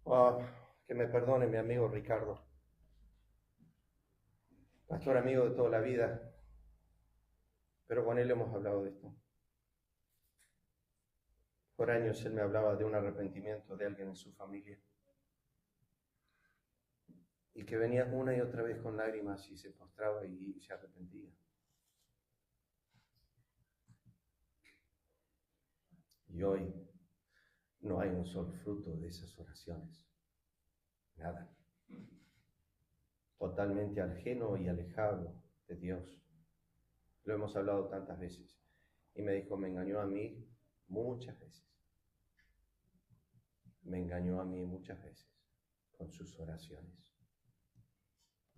Oh, que me perdone mi amigo Ricardo, pastor amigo de toda la vida, pero con él hemos hablado de esto. Por años él me hablaba de un arrepentimiento de alguien en su familia y que venía una y otra vez con lágrimas y se postraba y se arrepentía. Y hoy no hay un solo fruto de esas oraciones. Nada. Totalmente ajeno y alejado de Dios. Lo hemos hablado tantas veces. Y me dijo, me engañó a mí muchas veces. Me engañó a mí muchas veces con sus oraciones.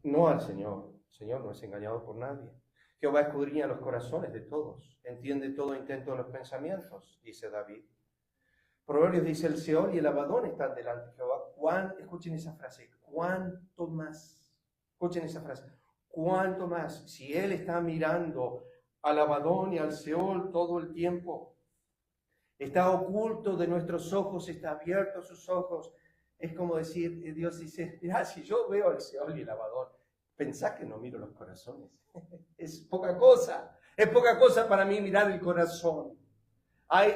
No al Señor. El Señor no es engañado por nadie. Jehová escudriña los corazones de todos. Entiende todo intento de los pensamientos, dice David. Proverbios dice, el Seol y el Abadón están delante de Jehová. Escuchen esa frase, ¿cuánto más? Escuchen esa frase, ¿cuánto más? Si Él está mirando al Abadón y al Seol todo el tiempo, Está oculto de nuestros ojos, está abierto a sus ojos. Es como decir, Dios dice, mirá, si yo veo el Seol y el lavador, pensá que no miro los corazones. Es poca cosa para mí mirar el corazón.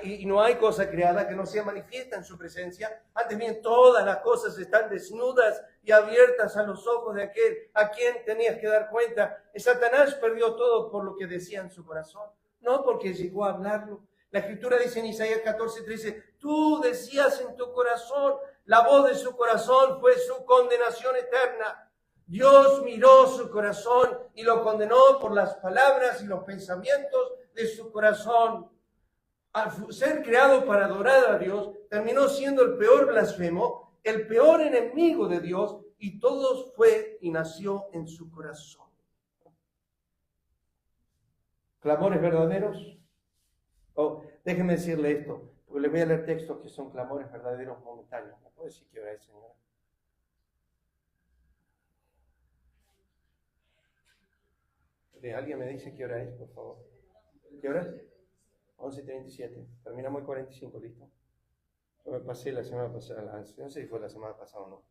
Y no hay cosa creada que no sea manifiesta en su presencia. Antes bien, todas las cosas están desnudas y abiertas a los ojos de aquel a quien tenías que dar cuenta. Satanás perdió todo por lo que decía en su corazón, no porque llegó a hablarlo. La Escritura dice en Isaías 14:13, tú decías en tu corazón, la voz de su corazón fue su condenación eterna. Dios miró su corazón y lo condenó por las palabras y los pensamientos de su corazón. Al ser creado para adorar a Dios, terminó siendo el peor blasfemo, el peor enemigo de Dios, y todo fue y nació en su corazón. ¿Clamores verdaderos? Déjenme decirle esto, porque les voy a leer textos que son clamores verdaderos momentáneos. ¿Me puede decir qué hora es, señora? ¿Alguien me dice qué hora es, por favor? ¿Qué hora es? 11:37. Terminamos el 45, ¿listo? Yo me pasé la semana pasada, no sé si fue la semana pasada o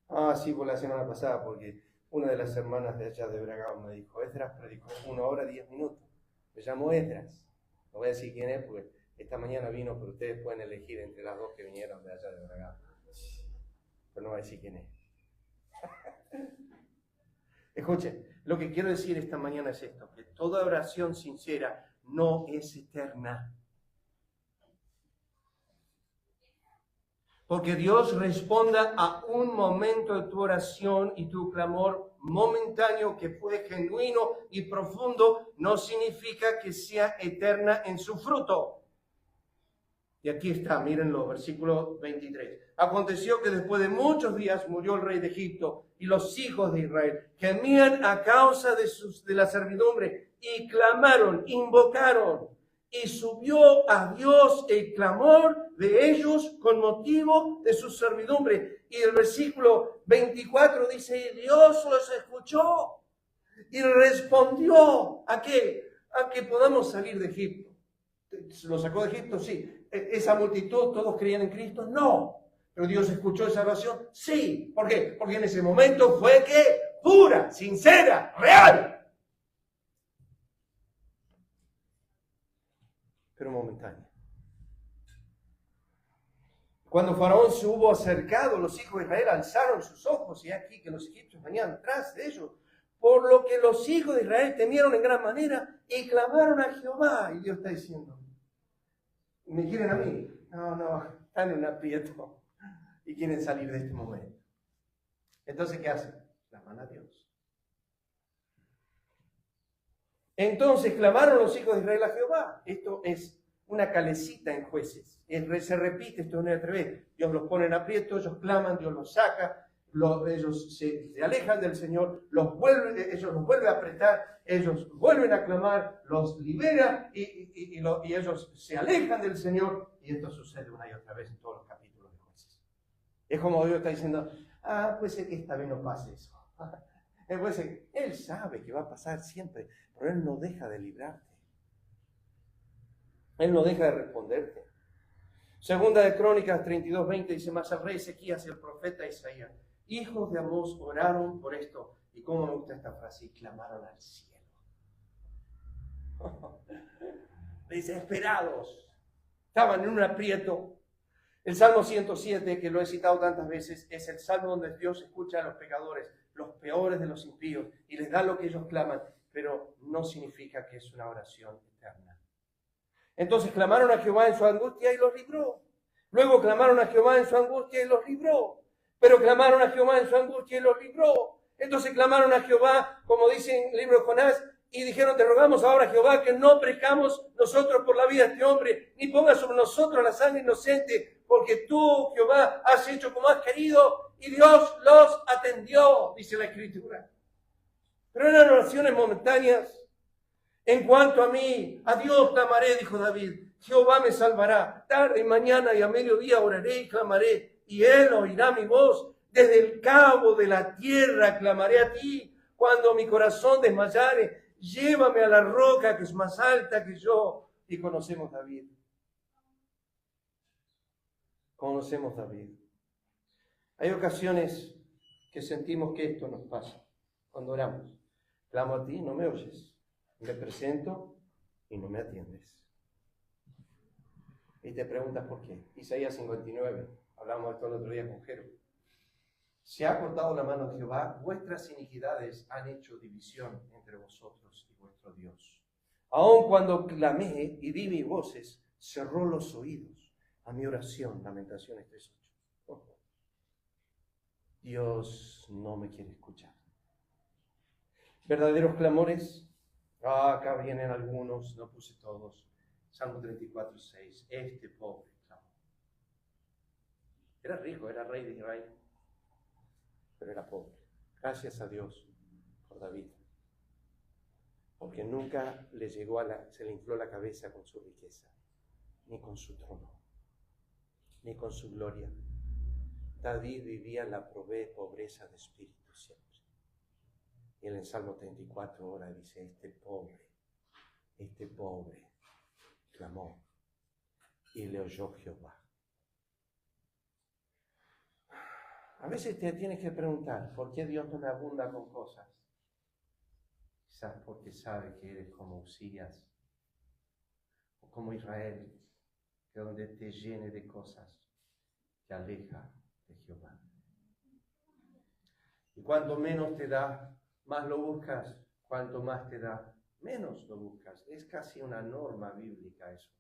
no. Sí, fue la semana pasada, porque una de las hermanas de allá de Bragado me dijo, Esdras predicó 1 hora 10 minutos. Me llamo Esdras. No voy a decir quién es, porque esta mañana vino, pero ustedes pueden elegir entre las dos que vinieron de allá de Bragado. Pero no voy a decir quién es. Escuchen, lo que quiero decir esta mañana es esto, que toda oración sincera no es eterna. Porque Dios responda a un momento de tu oración y tu clamor momentáneo que fue genuino y profundo, no significa que sea eterna en su fruto. Y aquí está, mírenlo, versículo 23. Aconteció que después de muchos días murió el rey de Egipto y los hijos de Israel gemían a causa de la servidumbre y clamaron, invocaron, y subió a Dios el clamor de ellos con motivo de su servidumbre. Y el versículo 24 dice, Dios los escuchó y respondió, ¿a qué? A que podamos salir de Egipto. ¿Lo sacó de Egipto? Sí. ¿Esa multitud, todos creían en Cristo? No. ¿Pero Dios escuchó esa oración? Sí. ¿Por qué? Porque en ese momento fue que pura, sincera, real. Pero momentánea. Cuando Faraón se hubo acercado, los hijos de Israel alzaron sus ojos y aquí que los egipcios venían tras de ellos. Por lo que los hijos de Israel temieron en gran manera y clamaron a Jehová. Y Dios está diciendo, ¿me quieren a mí? No, están en un aprieto y quieren salir de este momento. Entonces, ¿qué hacen? Claman a Dios. Entonces clamaron los hijos de Israel a Jehová. Esto es una calecita en Jueces. Se repite esto una y otra vez. Dios los pone en aprieto, ellos claman, Dios los saca, ellos se alejan del Señor, ellos los vuelve a apretar, ellos vuelven a clamar, los libera y ellos se alejan del Señor. Y esto sucede una y otra vez en todos los capítulos de Jueces. Es como Dios está diciendo, puede ser que esta vez no pase eso. Él sabe que va a pasar siempre, pero Él no deja de librarte. Él no deja de responderte. Segunda de Crónicas 32:20 dice, más al rey Ezequías y el profeta Isaías, hijos de Amós, oraron por esto. Y cómo me gusta esta frase, y clamaron al cielo. Desesperados. Estaban en un aprieto. El Salmo 107, que lo he citado tantas veces, es el salmo donde Dios escucha a los pecadores, los peores de los impíos, y les da lo que ellos claman, pero no significa que es una oración eterna. Entonces clamaron a Jehová en su angustia y los libró. Luego clamaron a Jehová en su angustia y los libró. Pero clamaron a Jehová en su angustia y los libró. Entonces clamaron a Jehová, como dice en el libro de Jonás, y dijeron, te rogamos ahora, Jehová, que no precamos nosotros por la vida de este hombre, ni pongas sobre nosotros la sangre inocente, porque tú, Jehová, has hecho como has querido, y Dios los atendió, dice la Escritura. Pero eran oraciones momentáneas. En cuanto a mí, a Dios clamaré, dijo David. Jehová me salvará. Tarde y mañana y a mediodía oraré y clamaré, y Él oirá mi voz. Desde el cabo de la tierra clamaré a ti. Cuando mi corazón desmayare, llévame a la roca que es más alta que yo. Y conocemos a David. conocemos a David. Hay ocasiones que sentimos que esto nos pasa cuando oramos. Clamo a ti, no me oyes. Me presento y no me atiendes. Y te preguntas por qué. Isaías 59, hablamos de esto el otro día con Jero. Se ha cortado la mano de Jehová, vuestras iniquidades han hecho división entre vosotros y vuestro Dios. Aun cuando clamé y di mis voces, cerró los oídos a mi oración. Lamentaciones 3:8. Dios no me quiere escuchar. Verdaderos clamores. Acá vienen algunos, no puse todos. Salmo 34:6. Este pobre clamó. Era rico, era rey de Israel, pero era pobre. Gracias a Dios por David, porque nunca le llegó se le infló la cabeza con su riqueza, ni con su trono, ni con su gloria. David vivía en la pobreza de espíritu siempre. Y en el Salmo 34 ahora dice, este pobre clamó y le oyó Jehová. A veces te tienes que preguntar, ¿por qué Dios no me abunda con cosas? Quizás porque sabe que eres como Usías o como Israel, que donde te llene de cosas te aleja de Jehová. Y cuanto menos te da, más lo buscas. Cuanto más te da, menos lo buscas. Es casi una norma bíblica eso.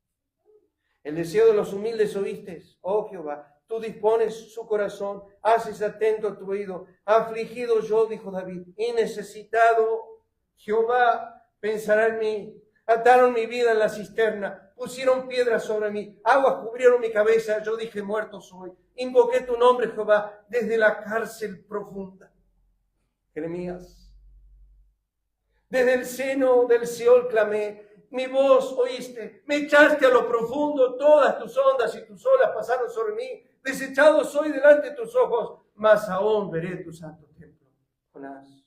El deseo de los humildes oíste, oh Jehová, tú dispones su corazón, haces atento tu oído. Afligido yo, dijo David, y necesitado, Jehová pensará en mí. Ataron mi vida en la cisterna, pusieron piedras sobre mí, aguas cubrieron mi cabeza, yo dije, muerto soy. Invoqué tu nombre, Jehová, desde la cárcel profunda. Jeremías. Desde el seno del Seol clamé, mi voz oíste, me echaste a lo profundo, todas tus ondas y tus olas pasaron sobre mí, desechado soy delante de tus ojos, mas aún veré tu santo templo. Jonás,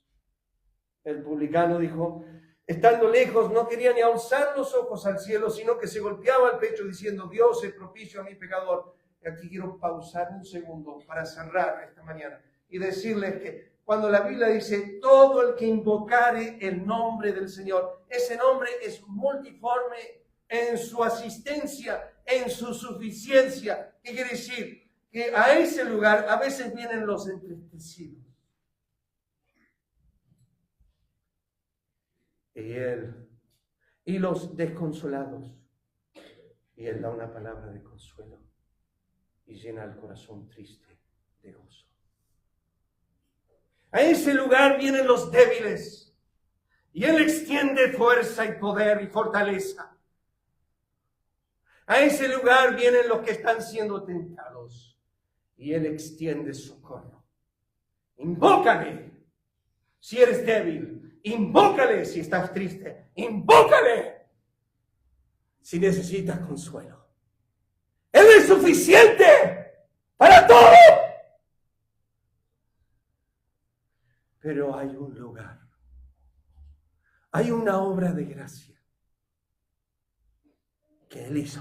el publicano dijo, estando lejos no quería ni alzar los ojos al cielo, sino que se golpeaba el pecho diciendo, Dios es propicio a mi pecador. Y aquí quiero pausar un segundo para cerrar esta mañana y decirles que cuando la Biblia dice, todo el que invocare el nombre del Señor, ese nombre es multiforme en su asistencia, en su suficiencia. ¿Qué quiere decir? Que a ese lugar a veces vienen los entristecidos. Y los desconsolados. Y Él da una palabra de consuelo y llena el corazón triste de gozo. A ese lugar vienen los débiles y Él extiende fuerza y poder y fortaleza. A ese lugar vienen los que están siendo tentados y Él extiende socorro. Invócale si eres débil, invócale si estás triste, invócale si necesitas consuelo. Él es suficiente para todo. Pero hay un lugar, hay una obra de gracia que Él hizo,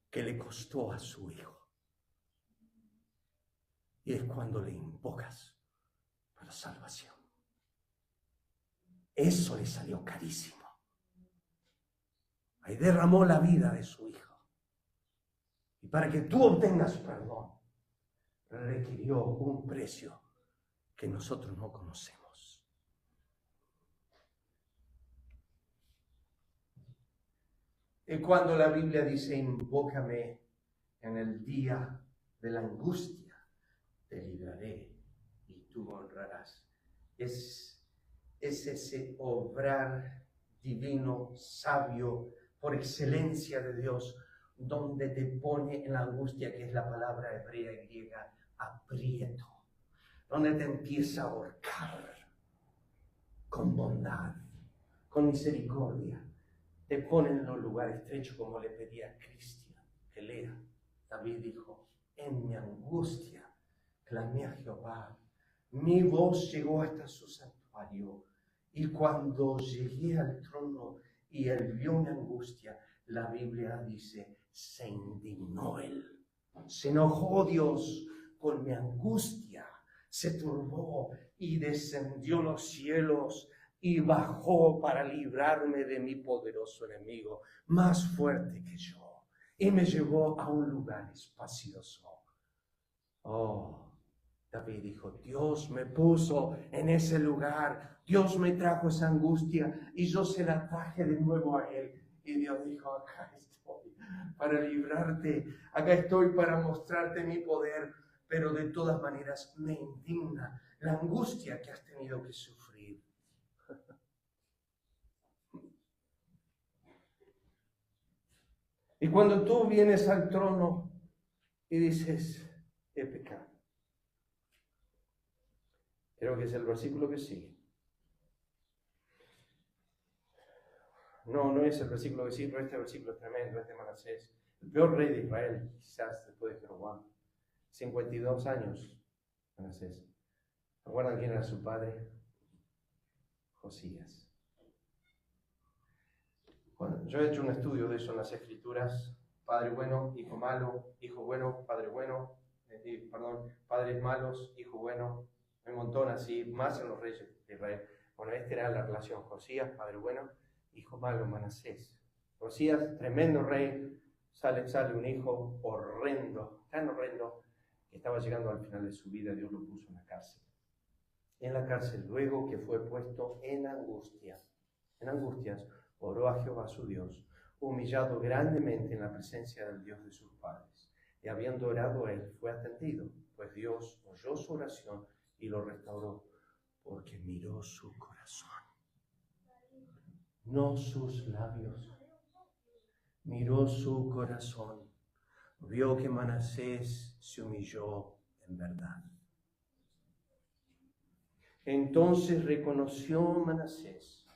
que le costó a su Hijo. Y es cuando le invocas para salvación. Eso le salió carísimo. Ahí derramó la vida de su Hijo. Y para que tú obtengas perdón, requirió un precio que nosotros no conocemos. Y cuando la Biblia dice, invócame en el día de la angustia, te libraré y tú me honrarás. Es ese obrar divino, sabio, por excelencia de Dios, donde te pone en la angustia, que es la palabra hebrea y griega, aprieto. Donde te empieza a ahorcar con bondad, con misericordia. Te pone en los lugares estrechos, como le pedía a Cristian que lea. David dijo, en mi angustia clamé a Jehová. Mi voz llegó hasta su santuario. Y cuando llegué al trono y él vio mi angustia, la Biblia dice, se indignó él Se enojó Dios con mi angustia, se turbó y descendió los cielos y bajó para librarme de mi poderoso enemigo, más fuerte que yo, y me llevó a un lugar espacioso. Oh, David dijo, Dios me puso en ese lugar, Dios me trajo esa angustia y yo se la traje de nuevo a él. Y Dios dijo, acá estoy para librarte, acá estoy para mostrarte mi poder, pero de todas maneras me indigna la angustia que has tenido que sufrir. Y cuando tú vienes al trono y dices, he pecado. Creo que es el versículo que sigue. No es el versículo que sigue, pero este versículo es tremendo, es de Manasés. El peor rey de Israel, quizás después de Jeroboam. 52 años, Manasés. ¿Recuerdan quién era su padre? Josías. Bueno, yo he hecho un estudio de eso en las Escrituras. Padre bueno, hijo malo, hijo bueno, padre bueno, padres malos, hijo bueno. Un montón así, más en los reyes de Israel. Bueno, esta era la relación. Josías, padre bueno, hijo malo, Manasés. Josías, tremendo rey, sale un hijo horrendo, tan horrendo, que estaba llegando al final de su vida. Dios lo puso en la cárcel. En la cárcel, luego que fue puesto en angustias, oró a Jehová su Dios, humillado grandemente en la presencia del Dios de sus padres. Y habiendo orado a él, fue atendido, pues Dios oyó su oración y lo restauró, porque miró su corazón, no sus labios. Miró su corazón, vio que Manasés se humilló en verdad. Entonces reconoció Manasés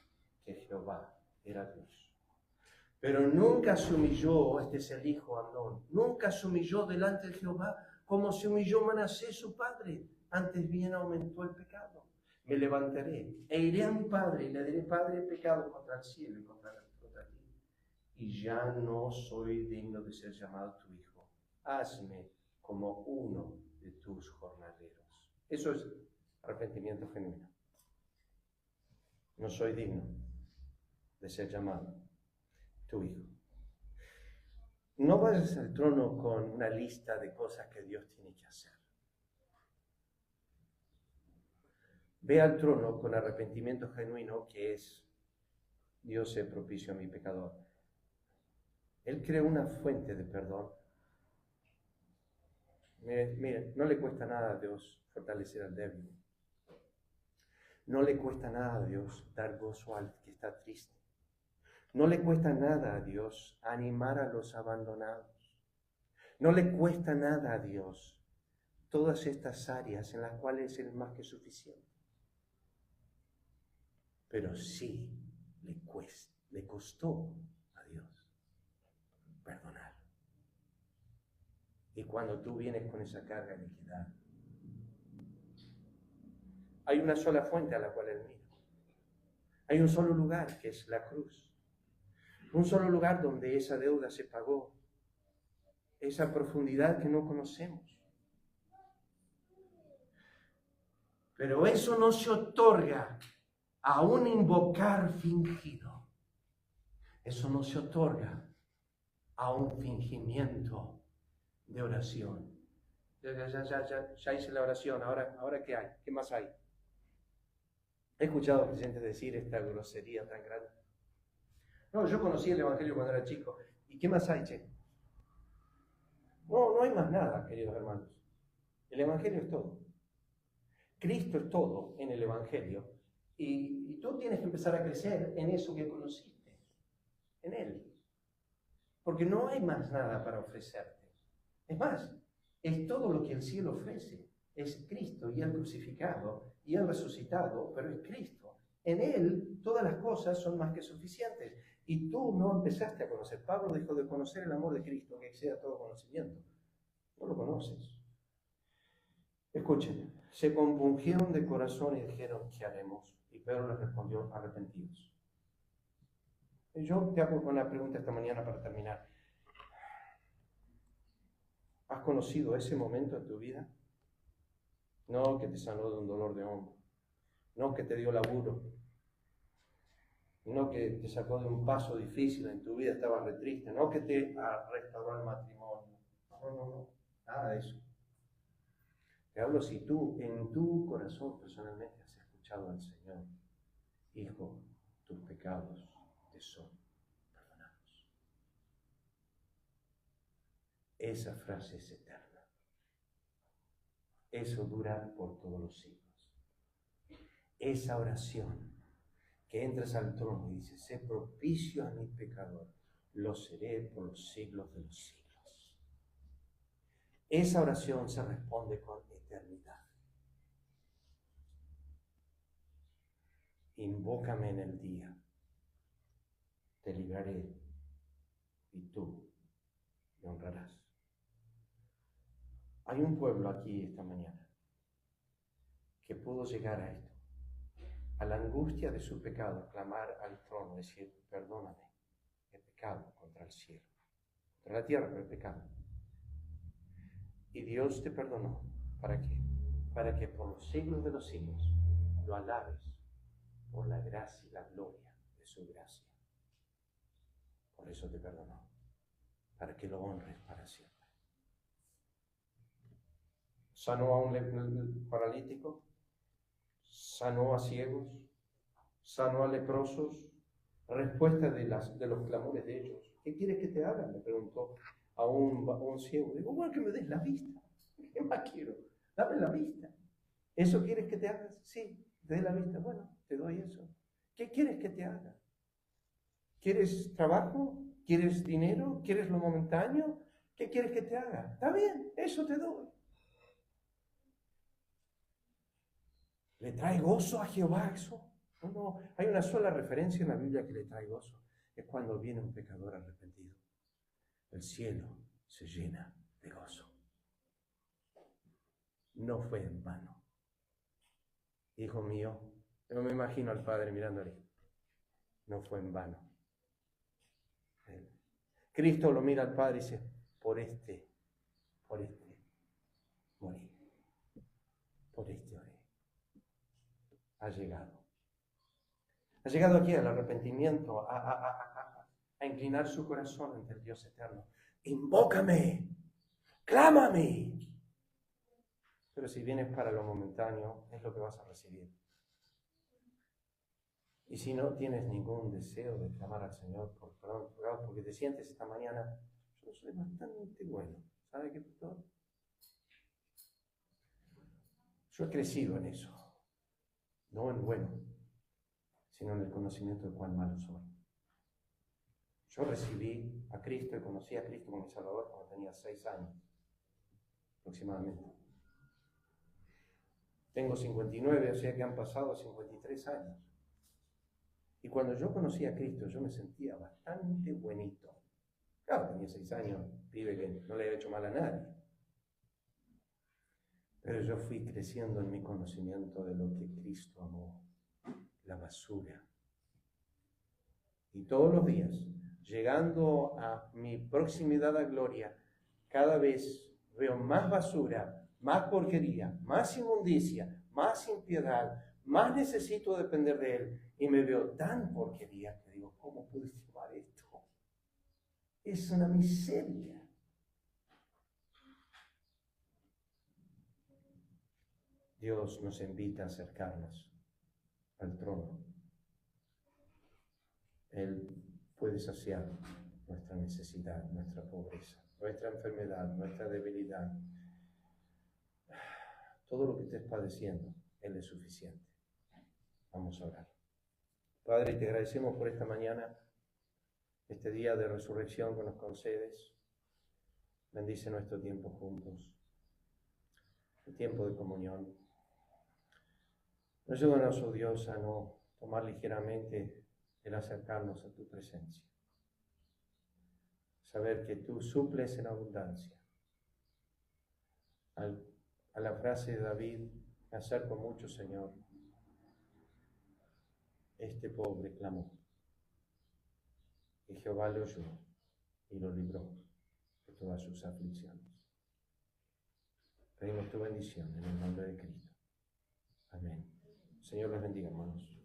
que Jehová era Dios. Pero nunca se humilló, este es el hijo Amnón, nunca se humilló delante de Jehová como se humilló Manasés su padre. Antes bien aumentó el pecado. Me levantaré e iré a mi padre y le diré, Padre, he pecado contra el cielo y contra ti. Y ya no soy digno de ser llamado tu hijo. Hazme como uno de tus jornaleros. Eso es arrepentimiento genuino. No soy digno de ser llamado tu hijo. No vayas al trono con una lista de cosas que Dios tiene que hacer. Ve al trono con arrepentimiento genuino, que es, Dios sea propicio a mi pecador. Él creó una fuente de perdón. Mire, no le cuesta nada a Dios fortalecer al débil. No le cuesta nada a Dios dar gozo al que está triste. No le cuesta nada a Dios animar a los abandonados. No le cuesta nada a Dios todas estas áreas en las cuales Él es más que suficiente. Pero sí le costó a Dios perdonar. Y cuando tú vienes con esa carga de iniquidad, hay una sola fuente a la cual Él mira. Hay un solo lugar, que es la cruz. Un solo lugar donde esa deuda se pagó. Esa profundidad que no conocemos. Pero eso no se otorga a un invocar fingido. Eso no se otorga a un fingimiento de oración. Ya hice la oración, ahora ¿qué hay? ¿Qué más hay? He escuchado a creyentes decir esta grosería tan grande. No, yo conocí el Evangelio cuando era chico. ¿Y qué más hay, che? No hay más nada, queridos hermanos. El Evangelio es todo. Cristo es todo en el Evangelio. Y tú tienes que empezar a crecer en eso que conociste, en Él. Porque no hay más nada para ofrecerte. Es más, es todo lo que el cielo ofrece. Es Cristo y el crucificado y el resucitado, pero es Cristo. En Él todas las cosas son más que suficientes. Y tú no empezaste a conocer. Pablo dijo de conocer el amor de Cristo, que exceda todo conocimiento. No lo conoces. Escuchen, se compungieron de corazón y dijeron, ¿qué haremos? Y Pedro les respondió, arrepentidos. Y yo te hago una pregunta esta mañana para terminar. ¿Has conocido ese momento en tu vida? No que te sanó de un dolor de hombro, no que te dio laburo, no que te sacó de un paso difícil en tu vida, estabas re triste, no que te restauró el matrimonio. No, nada de eso. Te hablo si tú en tu corazón personalmente has escuchado al Señor: hijo, tus pecados te son perdonados. Esa frase es eterna. Eso dura por todos los siglos. Esa oración que entras al trono y dices: sé propicio a mi pecador, lo seré por los siglos de los siglos. Esa oración se responde con eternidad. Invócame en el día, te libraré y tú me honrarás. Hay un pueblo aquí esta mañana que pudo llegar a esto, a la angustia de su pecado, clamar al trono, decir: perdóname, he pecado contra el cielo, contra la tierra, pero he pecado. Y Dios te perdonó. ¿Para qué? Para que por los siglos de los siglos lo alabes por la gracia y la gloria de su gracia. Por eso te perdonó, para que lo honres para siempre. Sanó a un paralítico, sanó a ciegos, sanó a leprosos. Respuesta de los clamores de ellos: ¿qué quieres que te haga?, le preguntó a un ciego. Digo: bueno, que me des la vista. ¿Qué más quiero? Dame la vista. ¿Eso quieres que te hagas? Sí, te dé la vista. Bueno, te doy eso. ¿Qué quieres que te haga? ¿Quieres trabajo? ¿Quieres dinero? ¿Quieres lo momentáneo? ¿Qué quieres que te haga? Está bien, eso te doy. ¿Le trae gozo a Jehová eso? No, hay una sola referencia en la Biblia que le trae gozo. Es cuando viene un pecador arrepentido. El cielo se llena de gozo. No fue en vano. Hijo mío, yo me imagino al Padre mirándole. No fue en vano. Cristo lo mira al Padre y dice: por este morí. Por este oré. Ha llegado. Ha llegado aquí al arrepentimiento, a inclinar su corazón ante el Dios eterno. Invócame, clámame. Pero si vienes para lo momentáneo, es lo que vas a recibir. Y si no tienes ningún deseo de clamar al Señor por perdón, porque te sientes esta mañana: yo soy bastante bueno. ¿Sabe qué, pastor? Yo he crecido en eso. No en bueno, sino en el conocimiento de cuán malo soy. Yo recibí a Cristo y conocí a Cristo como mi Salvador cuando tenía 6 años, aproximadamente. Tengo 59, o sea que han pasado 53 años. Y cuando yo conocí a Cristo, yo me sentía bastante buenito. Claro, tenía 6 años, pibe que no le había hecho mal a nadie. Pero yo fui creciendo en mi conocimiento de lo que Cristo amó, la basura. Y todos los días, llegando a mi proximidad a gloria, cada vez veo más basura, más porquería, más inmundicia, más impiedad, más necesito depender de Él. Y me veo tan porquería que digo: ¿cómo pude llevar esto? Es una miseria. Dios nos invita a acercarnos al trono. Él puede saciar nuestra necesidad, nuestra pobreza, nuestra enfermedad, nuestra debilidad. Todo lo que estés padeciendo, Él es suficiente. Vamos a orar. Padre, te agradecemos por esta mañana, este día de resurrección que nos concedes. Bendice nuestro tiempo juntos, el tiempo de comunión. Ayúdanos, oh Dios, a no tomar ligeramente el acercarnos a tu presencia. Saber que tú suples en abundancia. A la frase de David: me acerco mucho, Señor. Este pobre clamó, y Jehová le oyó y lo libró de todas sus aflicciones. Pedimos tu bendición en el nombre de Cristo. Amén. Señor les bendiga, hermanos.